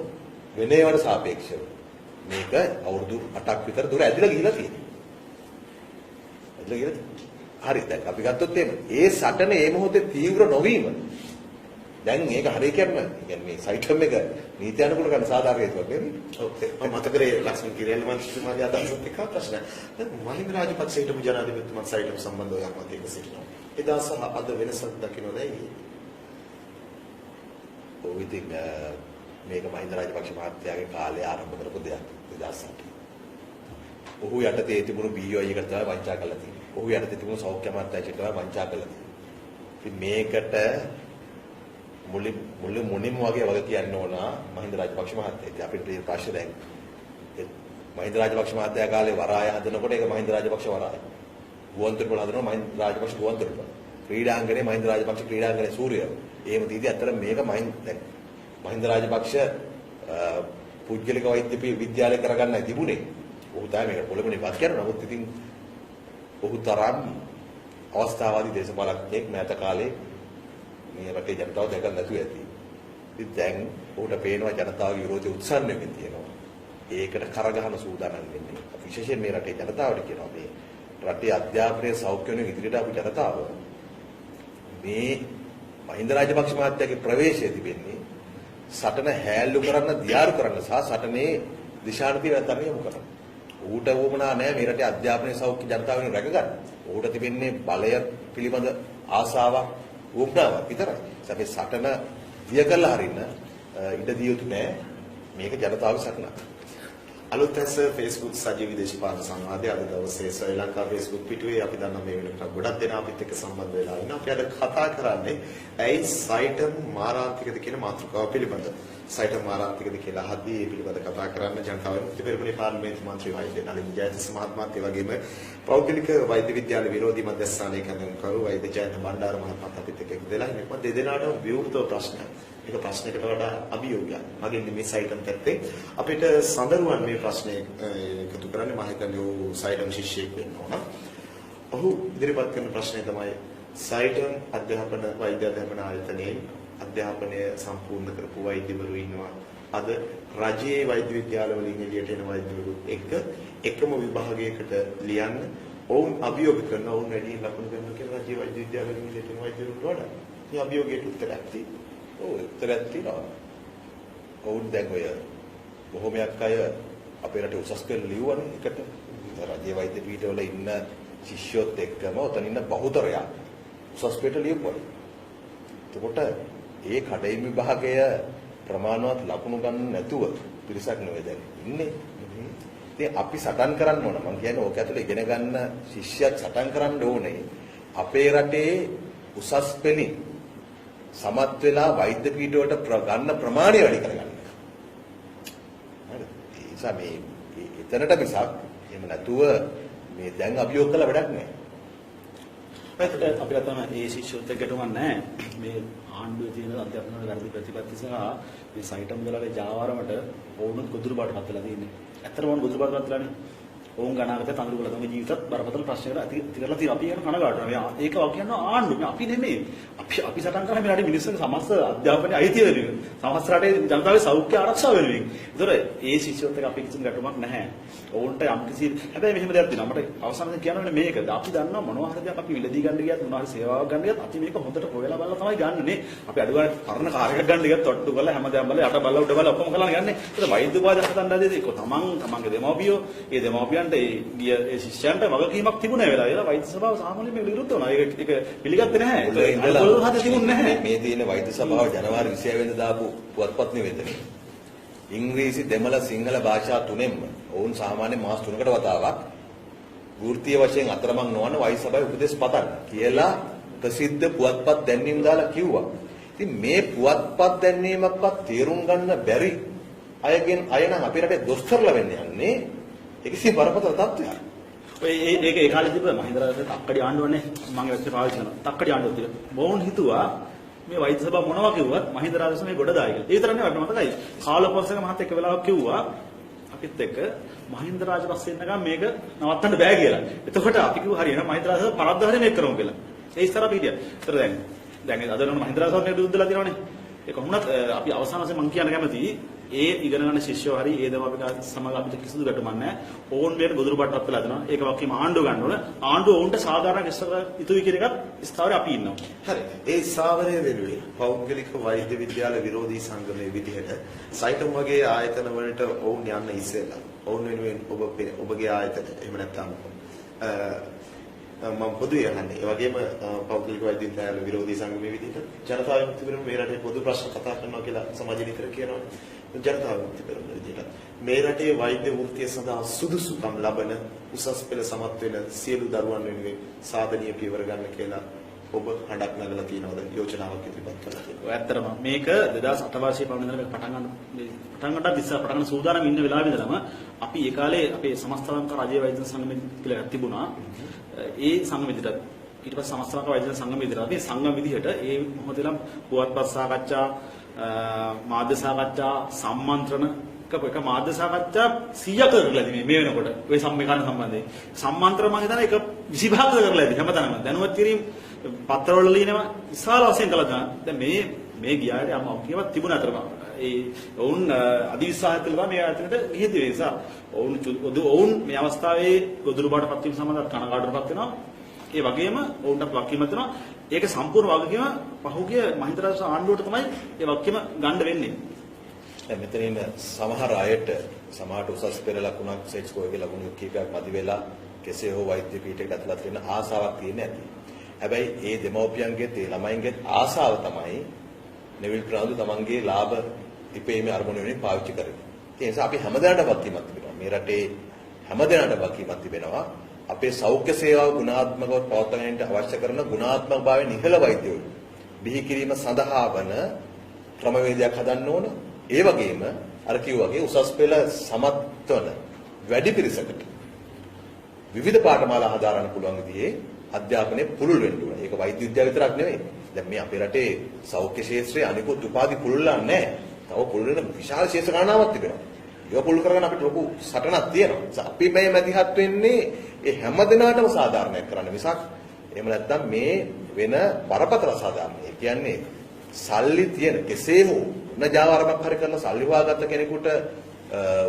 වෙන ඒවාට සාපේක්ෂව මේක අවුරුදු 8ක් විතර දුර ඇදලා ගිහිලා තියෙනවා. ඇදලා ගිහිලා තියෙනවා. හරි දැන් අපි ගත්තොත් ඒ සටන මේ මොහොතේ තීව්‍ර නොවීම දැන් මේක හරිය කියන්නේ මේ සයිටම් එක නීති අනුකූල කරන සාධාරණ හේතුවක් නෙවෙයි. ඔව් මම මතකරේ ලක්ෂ්මන් කිරියන්න මන්ත්‍රීතුමාගේ අදහසත් එක්ක ප්‍රශ්න. දැන් මහින්ද රාජපක්ෂ හිටපු ජනාධිපතිතුමා සයිටම් සම්බන්ධව යම් මතයක සිටිනවා. එදා සහ අද වෙනසක් දකින්නද ඇයි? ඔව් ඉතින් මේක මහින්ද රාජපක්ෂ මහත්තයාගේ කාලේ ආරම්භ කරපු දෙයක් 2008. ඔහු යටතේ තිබුණු BOI එකට තමයි වංචා කළා තියෙන්නේ. ඔහු යටතේ තිබුණු සෞඛ්‍ය අමාත්‍යාංශයට තමයි වංචා කළා තියෙන්නේ. ඉතින් මේකට මුලින්ම වගේ වග කියන්න ඕන මහින්ද රාජපක්ෂ මහත්තයා. ඉතින් අපිට මේ ප්‍රශ්න දැන් මහින්ද රාජපක්ෂ මහත්තයා කාලේ වරාය හදනකොට ඒක මහින්ද රාජපක්ෂ වරාය. ගුවන්තොටුපළ හදනවා මහින්ද රාජපක්ෂ ගුවන්තොටුපළ. ක්‍රීඩාංගනේ මහින්ද රාජපක්ෂ ක්‍රීඩාංගනේ සූර්යය. එහෙම තීදී අතර මේක මහින්ද රාජපක්ෂ පුද්ගලික වෛද්‍ය විද්‍යාලය කරගන්නයි තිබුණේ. ඔහු තමයි මේක පොළඹනේ වත් කරනවා. නමුත් ඉතින් ඔහු තරම් අවස්ථාවාදී දේශපාලකයෙක් මෑත කාලේ මේ රටේ ජනතාව දැකලා නැතුව ඇති. ඉතින් දැන් ඔහුට පේනවා ජනතාවගේ විරෝධය උත්සන්න වෙමින් තියෙනවා. ඒකට කරගහන සූදානම් වෙන්නේ. විශේෂයෙන් මේ රටේ ජනතාවට කියනවා මේ රටේ අධ්‍යාපනයේ සෞඛ්‍ය වෙන ඉදිරියට ආපු ජනතාව මේ මහින්ද රාජපක්ෂ මහත්තයාගේ ප්‍රවේශය තිබෙන්නේ සටන හැල්ලු කරන්න, දියාරු කරන්න සහ සටනේ දිශානති වෙනතරම යොමු කරන්න. ඌට වුණා නෑ මේ රටේ අධ්‍යාපනයේ සෞඛ්‍ය ජනතාවෙන් රැකගන්න. ඌට තිබෙන්නේ බලය පිළිබඳ ආසාවක්, වුණාවක් විතරයි. අපි සටන දිය කළා හරින්න ඉඩ දිය යුතු නෑ. මේක ජනතාවගේ සටනක්. අලුත් ඇස Facebook සජීවී දේශපාලන සංවාදය අද දවසේ ශ්‍රී ලංකා Facebook පිටුවේ අපි දන්නා මේ වෙනකොට ගොඩක් දෙනා අපිත් එක්ක සම්බන්ධ වෙලා ඉන්නවා. අපි අද කතා කරන්නේ ඇයි සයිටම් මාරාන්තිකද කියන මාතෘකාව පිළිබඳ. සයිටම් මාරාන්තිකද කියලා අහද්දී මේ පිළිබඳ කතා කරන්න ජනතාව විමුක්ති පෙරමුණේ පාර්ලිමේන්තු මන්ත්‍රී වෛද්‍ය නලින් ජයතිස්ස මහත්මයාත් ඒ වගේම පෞද්ගලික වෛද්‍ය විද්‍යාල විරෝධී මධ්‍යස්ථානයේ කරු වෛද්‍ය ජයන්ත බණ්ඩාර මහත්මයාත් අපිත් එක්ක එකතුලා ඉන්නවා. දෙදෙනාටම විවෘතව ප්‍රශ්න. මේක ප්‍රශ්නයකට වඩා අභියෝගයක්. මගෙන් මේ සයිටම් පැත්තේ අපිට සඳරුවන් මේ ප්‍රශ්නේ එකතු කරන්නේ මම හිතන්නේ ඔහු සයිටම් ශිෂ්‍යයෙක් වෙන්න ඕන. ඔහු ඉදිරිපත් කරන ප්‍රශ්නේ තමයි සයිටම් අධ්‍යාපන වෛද්‍ය අධ්‍යාපන ආයතනයේ අධ්‍යාපනය සම්පූර්ණ කරපු වෛද්‍යවරු ඉන්නවා. අද රජයේ වෛද්‍ය විද්‍යාලවලින් එළියට එන වෛද්‍යවරු එකම විභාගයකට ලියන්න ඔවුන් අභියෝග කරනවා. ඔවුන් වැඩි ලකුණු ගන්නවා කියලා රජයේ වෛද්‍ය විද්‍යාලවලින් එළියට එන වෛද්‍යවරුන්ට වඩා. මේ අභියෝගයට උත්තරයක් තියෙනවා. උත්තරයක් තියෙනවා. ඔවුන් දැන් ඔය බොහොමයක් අය අපේ රටේ උසස් පෙළ ලියවන්නේ එකට. රජයේ වෛද්‍ය පීඨවල ඉන්න ශිෂ්‍යොත් එක්කම උතන ඉන්න බහුතරයක් උසස් පෙළ ලියපුවා. එතකොට ඒ කඩයින් විභාගය ප්‍රමාණවත් ලකුණු ගන්න නැතුව පිරිසක් නෙවෙයි දැන් ඉන්නේ. ඉතින් අපි සටන් කරන්න ඕන. මම කියන්නේ ඕක ඇතුලේ ඉගෙන ගන්න ශිෂ්‍යයෙක් සටන් කරන්න ඕනේ. අපේ රටේ උසස් පෙළින් සමත් වෙලා වෛද්‍ය පීඨවලට ගන්න ප්‍රමාණය වැඩි කරගන්න. හරි. ඒ නිසා මේ එතනට මිසක් එහෙම නැතුව මේ දැන් අභියෝග කළ වැඩක් නැහැ. අපිට තමයි මේ ශිෂ්‍යොත් එක්කටම නැහැ. මේ ආණ්ඩුවේ තියෙන අධ්‍යාපන වල වැරදි ප්‍රතිපත්ති සහ මේ සයිටම් වලගේ ජාවාරමට ඕනොත් ගොදුරු බාටපත් වෙලා තියෙන්නේ. ඇත්තටම ඕන ගොදුරු බාටපත් වෙලානේ. ඕන් ගණනාගත තඳුරු වල තමයි ජීවිතත් බරපතල ප්‍රශ්නයකට ඇති කරලා තියෙනවා. අපි ඒක කනගාටුනවා. ඒක වා කියනවා ආණ්ඩුව. අපි නෙමෙයි. අපි සටන් කරන්නේ මේ රටේ මිනිස්සුන්ගේ සමස්ත අධ්‍යාපනයේ අයිතිය වෙනුවෙන්. සමස්ත රටේ ජනතාවගේ සෞඛ්‍ය ආරක්ෂාව වෙනුවෙන්. ඒතර ඒ ශිෂ්‍යොත් එක්ක අපි කිසිම ගැටුමක් නැහැ. ඕන්ට යම් කිසි හැබැයි මෙහෙම දෙයක් තියෙනවා. මට අවසානයේ කියන්න මේකද. අපි දන්නවා මොනවා හරි දෙයක් අපි විලදී ගන්න ගියත් මොනවා හරි සේවාවක් ගන්න ගියත් අපි මේක හොඳට හොයලා බලලා තමයි ගන්නනේ. අපි අඩුවන කරන කාර් එකක් ගන්න ගියත් ඔට්ටු කරලා හැමදාම බලලා යට බලලා උඩ බලලා ඔක්කොම කරලා යන්නේ. ඒක වෛද්‍ය උපාධියක් හදන්න හදේදී ඒක තමන්ගේ දෙමව්පියෝ ඒ දෙමව්පියන්ට ඒ ශිෂ්‍යයන්ට වගකීමක් තිබුණේ වෙලා. ඒලා වෛද්‍ය සභාව සාමාන්‍යයෙන් මේක විරුද්ධ වුණා. ඒක පිළිගත්තේ නැහැ. ඒක තිබුණේ නැහැ. මේ තියෙන වෛද්‍ය සභාව ජනවාරි 26 වෙනිදා දාපු පුවත්පත් නිවේදනය. ඉංග්‍රීසි දෙමළ සිංහල භාෂා තුනෙන්ම ඔවුන් සාමාන්‍ය මාස 3කට වතාවක් වෘත්තීය වශයෙන් අතරමං නොවන වෛද්‍ය සභාවේ උපදෙස් පතන්න කියලා ප්‍රසිද්ධ පුවත්පත් දැන්වීම් දාලා කිව්වා. ඉතින් මේ පුවත්පත් දැන්වීමක්වත් තේරුම් ගන්න බැරි අයගෙන් අය නම් අපේ රටේ දොස්තරලා වෙන්න යන්නේ. ඒක සිය බරපතල තත්ත්වයක්. ඔය ඒක ඒ කාලේ තිබ්බ මහින්ද රාජපක්ෂ තක්කඩි ආණ්ඩුවනේ මම ඒත් පාවිච්චි කරනවා. තක්කඩි ආණ්ඩුව තිබ්බ. මොවුන් හිතුවා මේ වෛද්‍ය සභාව මොනවා කිව්වත් මහින්ද රාජපක්ෂ මේ ගොඩ දායි කියලා. ඒ විතරක් නෙවෙයි මතකයි. කාලපොස්සක මහත් එක්ක වෙලාවක් කිව්වා අපිත් එක්ක මහින්ද රාජපක්ෂ ඉන්නකම් මේක නවත්තන්න බෑ කියලා. එතකොට අපි කිව්වා හරියන මහින්ද රාජපක්ෂ පරද්ද හරිය මේක කරමු කියලා. ඒ ඉස්සර අපි හිටියා. ඒතර දැන් අද නම් මහින්ද රාජපක්ෂ විරුද්ධලා තියෙනවනේ. ඒක වුණත් අපි අවසාන වශයෙන් මම කියන්න කැමතියි ඒ ඉගෙන ගන්න ශිෂ්‍යෝ හරි ඒ දෙමාපිය සමග අපිට කිසිදු ගැටුමක් නැහැ. ඕන් මේක ගොදුරු බාටපත් වෙලා දෙනවා. ඒක වගේම ආණ්ඩුව ගන්න ඕන. ආණ්ඩුව ඕන්ට සාධාරණ ඉස්සර යුතුයි කියන එකත් ස්ථාවරේ අපි ඉන්නවා. හරි. ඒ ස්ථාවරය වෙනුවෙන් පෞද්ගලික වෛද්‍ය විද්‍යාල විරෝධී සංගමයේ විදිහට සයිටම් වගේ ආයතන වලට ඔවුන් යන්න ඉස්සෙල්ලා ඔවුන් වෙනුවෙන් ඔබගේ ආයතන එහෙම නැත්නම් මම පොදුවේ අහන්නේ. ඒ වගේම පෞද්ගලික වෛද්‍ය විද්‍යාල විරෝධී සංගමයේ විදිහට ජනතා විමුක්ති පෙරමුණ මේ රටේ පොදු ප්‍රශ්න කතා කරනවා කියලා සමාජ නිතර කියනවානේ. ජනතා විමුක්ති පෙරමුණ විදිහට මේ රටේ වෛද්‍ය වෘත්තිය සඳහා සුදුසුකම් ලබන උසස් පෙළ සමත් වෙන සියලු දරුවන් වෙනුවෙන් සාධනීය පියවර ගන්න කියලා ඔබ හඬක් නගලා තියෙනවද යෝජනාවක් ඉදිරිපත් කරලා තියෙනවා? ඇත්තටම මේක 2008 වර්ෂයේ පටන් ඉඳලා පටන් ගන්නත් ඉස්සර පටන් සූදානම් ඉන්න වෙලාවෙ ඉඳලම අපි ඒ කාලේ අපේ සමස්ත ලංකා රාජ්‍ය වෛද්‍ය සංගමය කියලා තිබුණා. ඒ සංගමෙදිට ඊට පස්සේ සමස්ත ලංකා වෛද්‍ය සංගමෙදිට අපි සංගම විදිහට ඒ මොහොතේලම් පුවත්පත් සාකච්ඡා මාධ්‍ය සාකච්ඡා සම්මන්ත්‍රණ එක මාධ්‍ය සාකච්ඡා 100ක කරලා ඉන්නේ මේ වෙනකොට ඔය සම්මේකරණ සම්බන්ධයෙන් සම්මන්ත්‍රණ මම හිතන්නේ එක 25ක කරලා ඉන්නේ හැමතැනම දැනුවත් කිරීම පත්‍රවල ලියනවා විශාල වශයෙන් කළා දැන් මේ ගියාට යම කියවත් තිබුණ අතරම ඒ වුන් අදිවිශ්වාසයක් කළා මේ ආයතනට ගිහින් ඒ නිසා වුන් මේ අවස්ථාවේ ගොදුරු බාට පත්වීම සම්බන්ධව කනගාටුවටපත් වෙනවා ඒ වගේම වුන්ට වක්කීමක් වෙනවා ඒක සම්පූර්ණ වගකීම පහුගිය මහින්ද රාජපක්ෂ ආණ්ඩුවට තමයි ඒ වක්කීම ගන්න වෙන්නේ දැන් මෙතන ඉන්න සමහර අයට සමහරට උසස් පෙළ ලකුණක් සෙක්ස්කෝගේ ලකුණු කීපයක් මදි වෙලා කෙසේ හෝ වෛද්‍ය පීඨයකට ඇතුළත් වෙන්න ආසාවක් තියෙන ඇති. හැබැයි ඒ දෙමව්පියන්ගේ ඒ ළමයින්ගේ ආසාව තමයි නෙවිල් ප්‍රනාන්දු තමන්ගේ ලාභ ඉපීමේ අරමුණ වෙනින් පාවිච්චි කරන්නේ. ඒ නිසා අපි හැමදාම වක්කීමක් තිබෙනවා. මේ රටේ හැමදාම වක්කීමක් තිබෙනවා. අපේ සෞඛ්‍ය සේවාව ගුණාත්මකව පවත්වාගෙන අවශ්‍ය කරන ගුණාත්මක භාවයේ නිහල වෛද්‍යවරු බිහි කිරීම සඳහා වන ක්‍රමවේදයක් හදන්න ඕන. ඒ වගේම අර කිව්වාගේ උසස් පෙළ සමත්වන වැඩි පිරිසකට විවිධ පාඨමාලා හදාරන්න පුළුවන් විදිහේ අධ්‍යාපනය පුළුල් වෙන්න ඕන. ඒක වෛද්‍ය විද්‍යාව විතරක් නෙවෙයි. දැන් මේ අපේ රටේ සෞඛ්‍ය ක්ෂේත්‍රයේ අනිකුත් උපාධි පුළුල්ලා නැහැ. තව පුළුල් වෙන විශාල ක්ෂේත්‍ර ගණනාවක් තිබෙනවා. ඒක පුළුල් කරගන්න අපිට ලොකු සටනක් තියෙනවා. අපි මේ මැදිහත් වෙන්නේ ඒ හැම දිනාටම සාධාරණයක් කරන්න මිසක් එහෙම නැත්නම් මේ වෙන බරපතල සාධාරණ. ඒ කියන්නේ සල්ලි තියෙන කෙසේ හෝ නජාවාරමක් හරි කරලා සල්ලි හොයාගත්ත කෙනෙකුට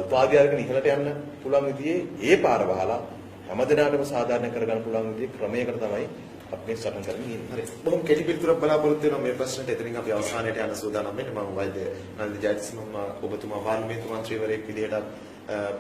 උපාධිය අරගෙන ඉහළට යන්න පුළුවන් විදිහේ ඒ පාර වහලා හැමදෙනාටම සාධාරණ කරගන්න පුළුවන් විදිහේ ක්‍රමයකට තමයි අපි මේ සටන් කරන්නේ ඉන්නේ. හරි. බොහොම කෙටි පිළිතුරක් බලාපොරොත්තු වෙනවා මේ ප්‍රශ්නට. එතනින් අපි අවසානයට යන සූදානම් වෙන්නේ. මම වෛද්‍ය නන්ද ජයතිස්ස ඔබතුමා පාර්ලිමේන්තු මන්ත්‍රීවරයෙක් විදිහට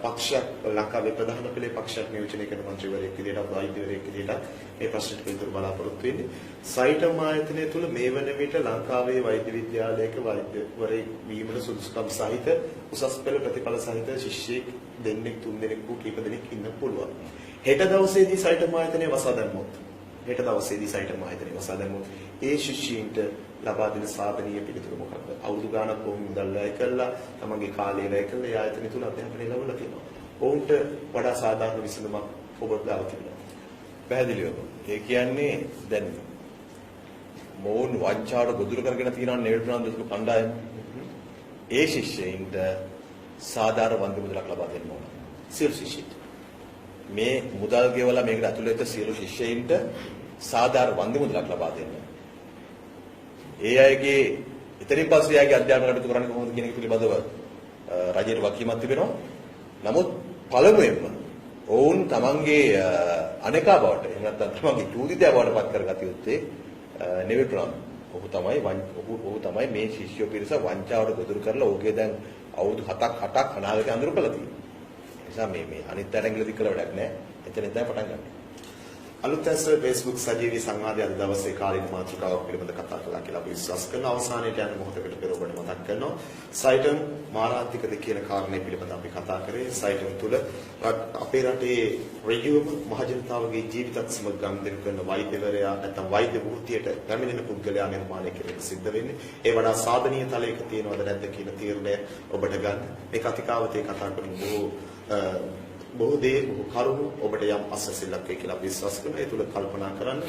පක්ෂයක් ලංකාවේ ප්‍රධාන පෙළේ පක්ෂයක් නියෝජනය කරන මන්ත්‍රීවරයෙක් විදිහට වෛද්‍යවරයෙක් විදිහට මේ ප්‍රශ්නට පිළිතුරු බලාපොරොත්තු වෙන්නේ. සයිටම් ආයතනය තුළ මේ වන විට ලංකාවේ වෛද්‍ය විද්‍යාලයක වෛද්‍යවරයෙක් වීමට සුදුසුකම් සහිත උසස් පෙළ ප්‍රතිඵල සහිත ශිෂ්‍යෙක් දෙන්නෙක් තුන් දෙනෙක් කීප දෙනෙක් ඉන්න පුළුවන්. හෙට දවසේදී සයිටම් ආයතනය වසා දැම්මොත් ඒ ශිෂ්‍යයින්ට ලබා දෙන සාධනීය පිළිතුර මොකක්ද? අවුරුදු ගාණක් වුන් ඉඳලා වැය කළා, තමන්ගේ කාලය වැය කළා, ඒ ආයතනය තුල අධ්‍යාපනය ලැබුණා තියෙනවා. ඔවුන්ට වඩා සාධාරණ විසඳුමක් ඔබ ගාව තිබෙනවා. පැහැදිලිවම. ඒ කියන්නේ දැන් මොවුන් වංචාවට ගොදුරු කරගෙන තියෙනවා නෙවිල් ප්‍රනාන්දු කණ්ඩායම. ඒ ශිෂ්‍යයින්ට සාධාරණ වන්දි මුදලක් ලබා දෙන්න ඕන. සියලු ශිෂ්‍යයින්ට. මේ මුදල් ගෙවලා මේකට ඇතුළත් සියලු ශිෂ්‍යයින්ට සාධාරණ වන්දි මුදලක් ලබා දෙන්න. ඒ අයගේ ඉතින් පස්සේ යාගේ අධ්‍යාපන කටයුතු කරන්න කොහොමද කියන එක පිළිබඳව රජයට වකීමක් තිබෙනවා. නමුත් පළමුවෙන්ම ඔවුන් තමන්ගේ අනේකා බවට එහෙම නැත්නම් තමන්ගේ චූදිතය බවට පත් කරගත යුත්තේ නෙවිල් ප්‍රනාන්දු. ඔහු තමයි මේ ශිෂ්‍ය පිරිස වංචාවට ගොදුරු කරලා ඔහුගේ දැන් අවුරුදු 7ක් අනාගතය අඳුරු කළා තියෙනවා. ඒ නිසා මේ අනිත් ඇරංගලදී කළ වැඩක් නැහැ. එතන ඉඳන් පටන් ගන්න. අලුත් ඇස් Facebook සජීවී සංවාදයේ අද දවසේ කාලික මාතෘකාවක් පිළිබඳව කතා කළා කියලා අපි විශ්වාස කරනවා. අවසානයේට යන මොහොතකට පෙර ඔබට මතක් කරනවා. සයිටම් මාරාන්තිකද කියන කාරණේ පිළිබඳව අපි කතා කරේ. සයිටම් තුල අපේ රටේ රජුම මහජනතාවගේ ජීවිතත් සමග ගනුදෙනු කරන වෛද්‍යවරයා නැත්නම් වෛද්‍ය වෘත්තියට පැමිණෙන පුද්ගලයා නිර්මාණය කිරීම සිද්ධ වෙන්නේ. ඒ වඩා සාධනීය තලයක තියෙනවද නැද්ද කියන තීරණය ඔබට ගන්න. මේ කතිකාවතේ කතා කරන බොහෝ කරුණු ඔබට යම් අස්වැසිල්ලක් වේ කියලා අපි විශ්වාස කරනවා. ඒ තුල කල්පනා කරන්න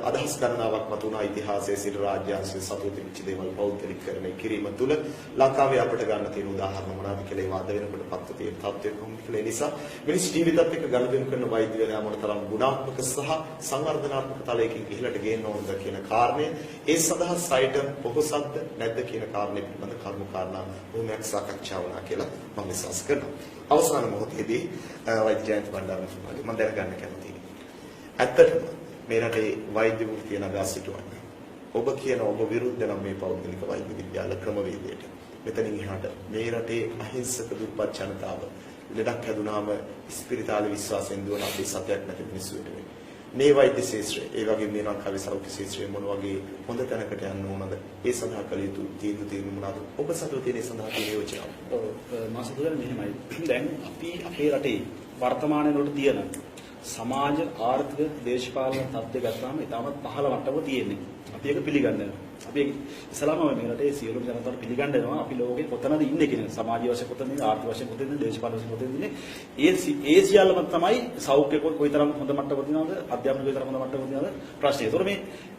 අදහස් ගණනාවක් මතුවන ඉතිහාසයේ සිට රාජ්‍යාංශයේ සතුටු වෙච්ච දේවල් පෞද්ගලිකකරණය කිරීම තුල ලංකාවේ අපට ගන්න තියෙන උදාහරණ මොනවාද කියලා ඒ වාද වෙනකොට පත්ව තියෙන තත්ත්වයක් කොහොමද කියලා. ඒ නිසා මිනිස් ජීවිතත් එක්ක ගනුදෙනු කරන වෛද්‍යවරයා මොනතරම් ගුණාත්මක සහ සංවර්ධනාත්මක තලයකින් ඉහළට ගේන්න ඕනද කියන කාරණය ඒ සඳහා සයිටම් පොහොසත්ද නැද්ද කියන කාරණේ පිළිබඳ කරුණු කාරණා බොහොමයක් සාකච්ඡා වුණා කියලා මම විශ්වාස කරනවා. අවසාන මොහොතේදී වෛද්‍ය ජයන්ත බණ්ඩාරනායක මම දැනගන්න කැමතියි. ඇත්තටම මේ රටේ වෛද්‍ය වෘත්තිය නගා සිටවන්නේ ඔබ කියන ඔබ විරුද්ධ නම් මේ පෞද්ගලික වෛද්‍ය විද්‍යාල ක්‍රමවේදයට. මෙතනින් එහාට මේ රටේ අහිංසක දුප්පත් ජනතාව ලෙඩක් හැදුනාම ස්පිරිතාල විශ්වාසයෙන් දුවන අපේ සත්‍යයක් නැති මිනිස්සු වෙනුවෙන් මේ වෛද්‍ය ශාස්ත්‍රය ඒ වගේ මේ ලංකාවේ සෞඛ්‍ය ශාස්ත්‍රය මොන වගේ හොඳ තැනකට යන්න ඕනද? ඒ සඳහා කළ යුතු තීන්දුව මොනවාද? ඔබ සතුව තියෙන සඳහා තියෙන යෝජනාව. ඔව් මා සතුව මෙහෙමයි. දැන් අපි අපේ රටේ වර්තමානයේ වලට තියෙන සමාජ ආර්ථික දේශපාලන තත්ත්වය ගත්තාම ඉතාමත් පහළ මට්ටමක තියෙන්නේ. අපි ඒක පිළිගන්නවා. අපි ඉස්ලාම මේ රටේ සියලුම ජනතාවට පිළිගන්නවා අපි ලෝකේ කොතනද ඉන්නේ කියන සමාජීය වශයෙන් කොතනද ආර්ථික වශයෙන් කොතනද දේශපාලන වශයෙන් කොතනද ඉන්නේ. ඒ සියල්ලම තමයි සෞඛ්‍ය කොයිතරම් හොඳ මට්ටමක තියෙනවද අධ්‍යාපන කොයිතරම් හොඳ මට්ටමක තියෙනවද ප්‍රශ්නේ. ඒතකොට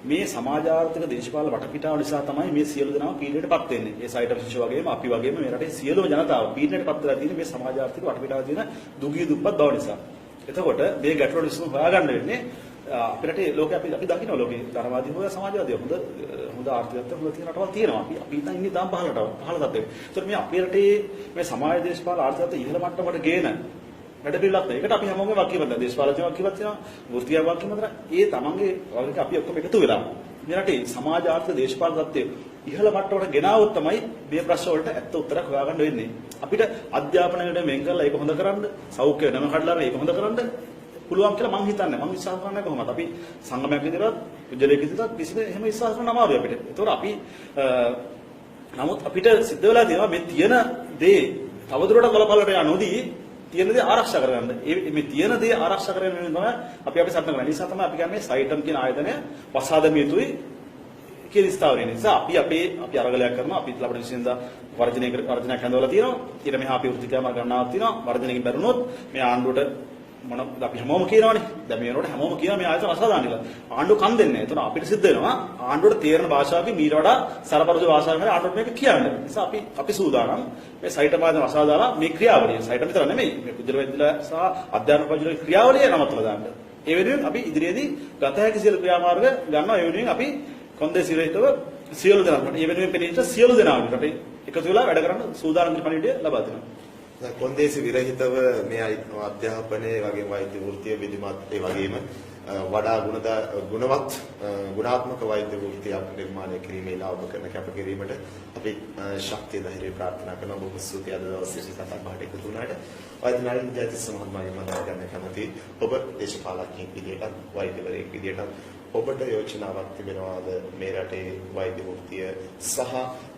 මේ සමාජ ආර්ථික දේශපාලන වටපිටාව නිසා තමයි මේ සියලු දෙනාම පීඩනයටපත් වෙන්නේ. ඒ සයිට් විශේෂ වගේම අපි වගේම මේ රටේ සියලුම ජනතාව පීඩනයටපත් වෙලා තියෙන්නේ මේ සමාජ ආර්ථික වටපිටාවේ තියෙන දුගී දුප්පත් බව නිසා. එතකොට මේ ගැටලුව විසඳුම හොයාගන්න වෙන්නේ අපිට ලෝකේ අපි දකින්න ලෝකේ ධර්මවාදී හොය සමාජවාදී හොඳ ආර්ථිකත්වයක් හොඳ තියෙන රටවල් තියෙනවා. අපි ඉතින් ඉන්නේ දාම් පහළ තත්ත්වෙක. ඒතර මේ අපේ රටේ මේ සමාජ දේශපාලන ආර්ථිකත්වය ඉහළ මට්ටමකට ගේන වැඩ පිළිවෙලක් නැහැ. ඒකට අපි හැමෝම වගකීමක් දේශපාලන වගකීමක් තියෙනවා. වෘත්තීය වගකීමක් තියෙනවා. ඒ තමන්ගේ වගකීම අපි ඔක්කොම එකතු වෙලා මේ රටේ සමාජ ආර්ථික දේශපාලන තත්ත්වය ඉහළ මට්ටමකට ගෙනාවොත් තමයි මේ ප්‍රශ්න වලට ඇත්ත උත්තරයක් හොයාගන්න වෙන්නේ. අපිට අධ්‍යාපනයට මෙන් කරලා ඒක හොඳ කරන්න, සෞඛ්‍ය නම කඩලා ඒක හොඳ කරන්න පුළුවන් කියලා මම හිතන්නේ. මම විශ්වාස කරන්නේ කොහොමද? අපි සංගමයක් විදිහට, විද්‍යාලයක විදිහට කිසිම එහෙම විශ්වාස කරන්න අමාරුයි අපිට. ඒතකොට අපි නමුත් අපිට සිද්ධ වෙලා තියෙනවා මේ තියෙන දේ තවදුරටත් බලපල්ලට යනෝදී තියෙන දේ ආරක්ෂා කරගන්න. මේ තියෙන දේ ආරක්ෂා කරගෙන යන තමයි අපි සත්‍ය කරන්නේ. නිසා තමයි අපි කියන්නේ සයිටම් කියන ආයතනය වසාදමිය යුතුයි කියලා ස්ථාවරය නිසා අපි අරගලයක් කරනවා. අපි ලබන විශ්ින්දා වර්ජනයක් හඳවලා තියෙනවා. ඊට මෙහා අපි වෘත්තිකම ගණනාවක් තියෙනවා. වර්ජනයකින් බැරුණොත් මේ ආණ්ඩුවට මොන අපි හැමෝම කියනවානේ. දැන් මේ වෙනකොට හැමෝම කියනවා මේ ආයතන අසාදාන කියලා. ආණ්ඩුව කන් දෙන්නේ නැහැ. ඒතකොට අපිට සිද්ධ වෙනවා ආණ්ඩුවට තේරෙන භාෂාවකින් මීට වඩා සරපරදු භාෂාවකින් ආණ්ඩුවට මේක කියන්නේ. ඒ නිසා අපි සූදානම් මේ සයිටම් ආයතන අසාදාලා මේ ක්‍රියාවලිය සයිටම් විතර නෙමෙයි. මේ කුජල වෛද්‍යලා සහ අධ්‍යාපන පරිචය ක්‍රියාවලිය නවත්තලා දාන්න. ඒ වෙනුවෙන් අපි ඉදිරියේදී ගත හැකි සියලු ක්‍රියාමාර්ග ගන්නවා. ඒ වෙනුවෙන් අපි කොන්දේ සිරහිතව සියලු දෙනාට මේ වෙනුවෙන් පෙනීච්ච සියලු දෙනාට එකතු වෙලා වැඩ කරන්න සූදානම් වෙන පණිවිඩය ලබා දෙනවා. කොන්දේසි විරහිතව මේ අධ්‍යාපනයේ වගේම වෛද්‍ය වෘත්තිය විධිමත් ඒ වගේම වඩා ගුණවත් ගුණාත්මක වෛද්‍ය වෘත්තියක් නිර්මාණය කිරීමේ ලාභ කරන කැපකිරීමට අපි ශක්තිය ධෛර්යය ප්‍රාර්ථනා කරනවා. බොහොම ස්තුතියි අද දවසේ කතා බහට එකතු වුණාට. වෛද්‍ය නලින් ජයතිස්ස මහත්මයාගේ මතය ගන්න කැමතියි. ඔබ දේශපාලකයෙක් විදිහට වෛද්‍යවරයෙක් විදිහට ඔබට යෝජනාවක් තිබෙනවාද මේ රටේ වෛද්‍ය වෘත්තිය සහ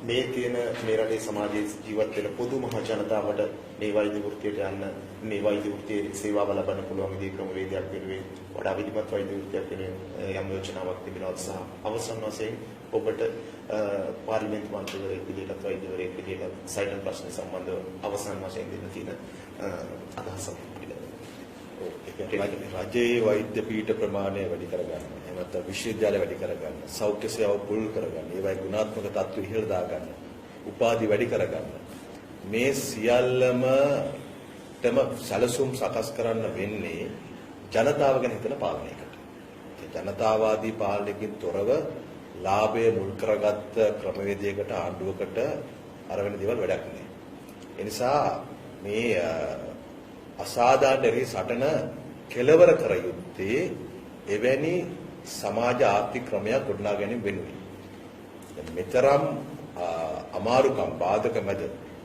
මේ තියෙන මේ රටේ සමාජයේ ජීවත් වෙන පොදු මහ ජනතාවට මේ වෛද්‍ය වෘත්තියට යන්න මේ වෛද්‍ය වෘත්තියේ සේවාව ලබන්න පුළුවන් විදිහේ ක්‍රමවේදයක් වෙනුවෙන් වඩා විධිමත් වෛද්‍ය වෘත්තියක් වෙනුවෙන් යම් යෝජනාවක් තිබෙනවාද සහ අවසන් වශයෙන් ඔබට පාර්ලිමේන්තු මන්ත්‍රීවරයෙක් විදිහට වෛද්‍යවරයෙක් විදිහට සයිටම් ප්‍රශ්න සම්බන්ධව අවසන් වශයෙන් දෙන්න තියෙන අදහසක් රජයේ වෛද්‍ය පීඨ ප්‍රමාණය වැඩි කරගන්න. එහෙම නැත්නම් විශ්වවිද්‍යාල වැඩි කරගන්න. සෞඛ්‍ය සේවාව පුළුල් කරගන්න. ඒවයි ගුණාත්මක තත්ත්ව ඉහළ දාගන්න. උපාධි වැඩි කරගන්න. මේ සියල්ලම තම සැලසුම් සකස් කරන්න වෙන්නේ ජනතාව ගැන හිතන පාලනයකට. ජනතාවාදී පාලනයකින් තොරව ලාභය මුල් කරගත්ත ක්‍රමවේදයකට ආණ්ඩුවකට අර වෙන දේවල් වැඩක් නෑ. ඒ නිසා මේ අසාධාරණ රී සටන කෙලවර කර යුත්තේ එවැනි සමාජ ආර්ථික ක්‍රමයක් ගොඩනගා ගැනීම වෙනුවෙන්. මෙතරම් අමාරුකම් බාධක මැද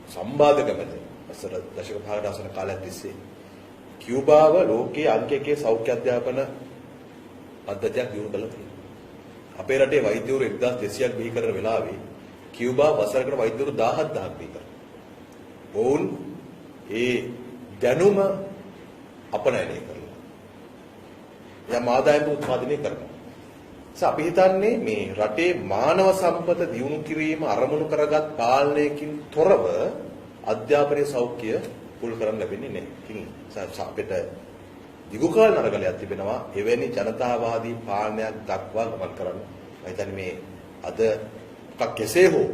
සම්බාධක මැද අසර දශක භාගයට අසන කාලයක් තිස්සේ කියුබාව ලෝකයේ අංක 1 සෞඛ්‍ය අධ්‍යාපන පද්ධතියක් දියුණු කළා තියෙනවා. අපේ රටේ වෛද්‍යවරු 1200ක් බිහි කරන වෙලාවේ කියුබාව වසරකට වෛද්‍යවරු 17000ක් බිහි කරා. ඔවුන් ඒ දැනුම අපනයනය කරලා යම් ආදායම උත්පාදනය කරනවා. අපි හිතන්නේ මේ රටේ මානව සම්පත දියුණු කිරීම අරමුණු කරගත් පාලනයකින් තොරව අධ්‍යාපනයේ සෞඛ්‍ය පුල් කරන්න ලැබෙන්නේ නැහැ. ඉතින් අපිට දිගුකාල නරගලයක් තිබෙනවා එවැනි ජනතාවාදී පාලනයක් දක්වා ගමන් කරන්න. මම හිතන්නේ මේ අද කෙසේ හෝ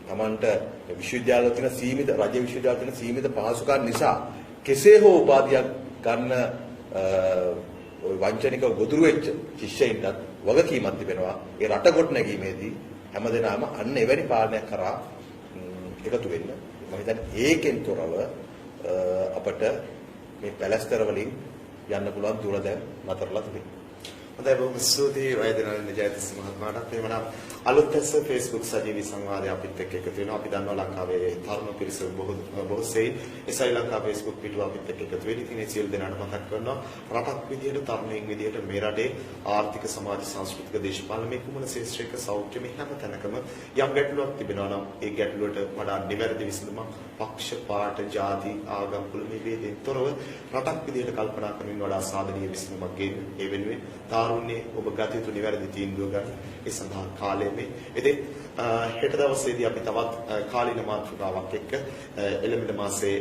Tamanට විශ්වවිද්‍යාවල තියෙන සීමිත රජ විශ්වවිද්‍යාවල තියෙන සීමිත පහසුකම් නිසා කෙසේ හෝ උපාධියක් ගන්න වංචනික ගොදුරු වෙච්ච ශිෂ්‍යයින්ට වගකීමක් තිබෙනවා. ඒ රට කොට නැගීමේදී හැමදෙනාම අන්න එවැනි පාලනයක් කරා එකතු වෙන්න. මම හිතන්නේ ඒකෙන් තොරව අපට මේ පැලස්තර වලින් යන්න පුළුවන් දුර දැන් නතරලා තිබෙනවා. හොඳයි බොහොම ස්තුතියි වෛද්‍යනාරායන ජයතිස්ස මහත්මයාට. එhmenan අලුත් ඇස්ස Facebook සජීවී සංවාදය අපිත් එක්ක එකතු වෙනවා. අපි දන්නවා ලංකාවේ තරුණ පිරිස බොහෝ සෙයින් ශ්‍රී ලංකා Facebook පිටුව අපිත් එක්ක එකතු වෙලා ඉතින් ඒ සියලු දෙනාට මතක් කරනවා රටක් විදියට තරුණයින් විදියට මේ රටේ ආර්ථික සමාජ සංස්කෘතික දේශපාලන මේ කුමන ශාස්ත්‍රයක සෞඛ්‍ය මේ හැම තැනකම යම් ගැටලුවක් තිබෙනවා නම් ඒ ගැටලුවට වඩා නිවැරදි විසඳුමක් පක්ෂ පාට ජාති ආගම් කුල මේ ભેදෙන් තොරව රටක් විදියට කල්පනා කරමින් වඩා සාධනීය විසඳුමක් ගේන්න ඒ වෙනුවෙන් තාරුණ්‍යයේ ඔබ ගත යුතු නිවැරදි තීන්දුව ගන්න ඒ සඳහා කාලය මේ ඉතින් හෙට දවසේදී අපි තවත් කාලීන මාතෘකාවක් එක්ක එළඹෙන මාසයේ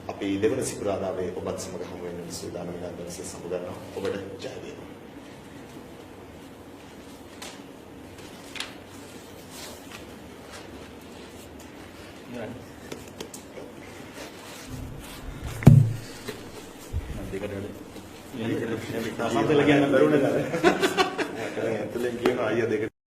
අපි දෙවන සිකුරාදාවේ ඔබත් සමග හමු වෙන්න සූදානම් වෙන දවසේ සමුගන්නවා. ඔබට ජය වේවා. සම්පූර්ණ කියන්න බැරුණා නේද? ඇතුලෙන් කියන අයියා දෙකට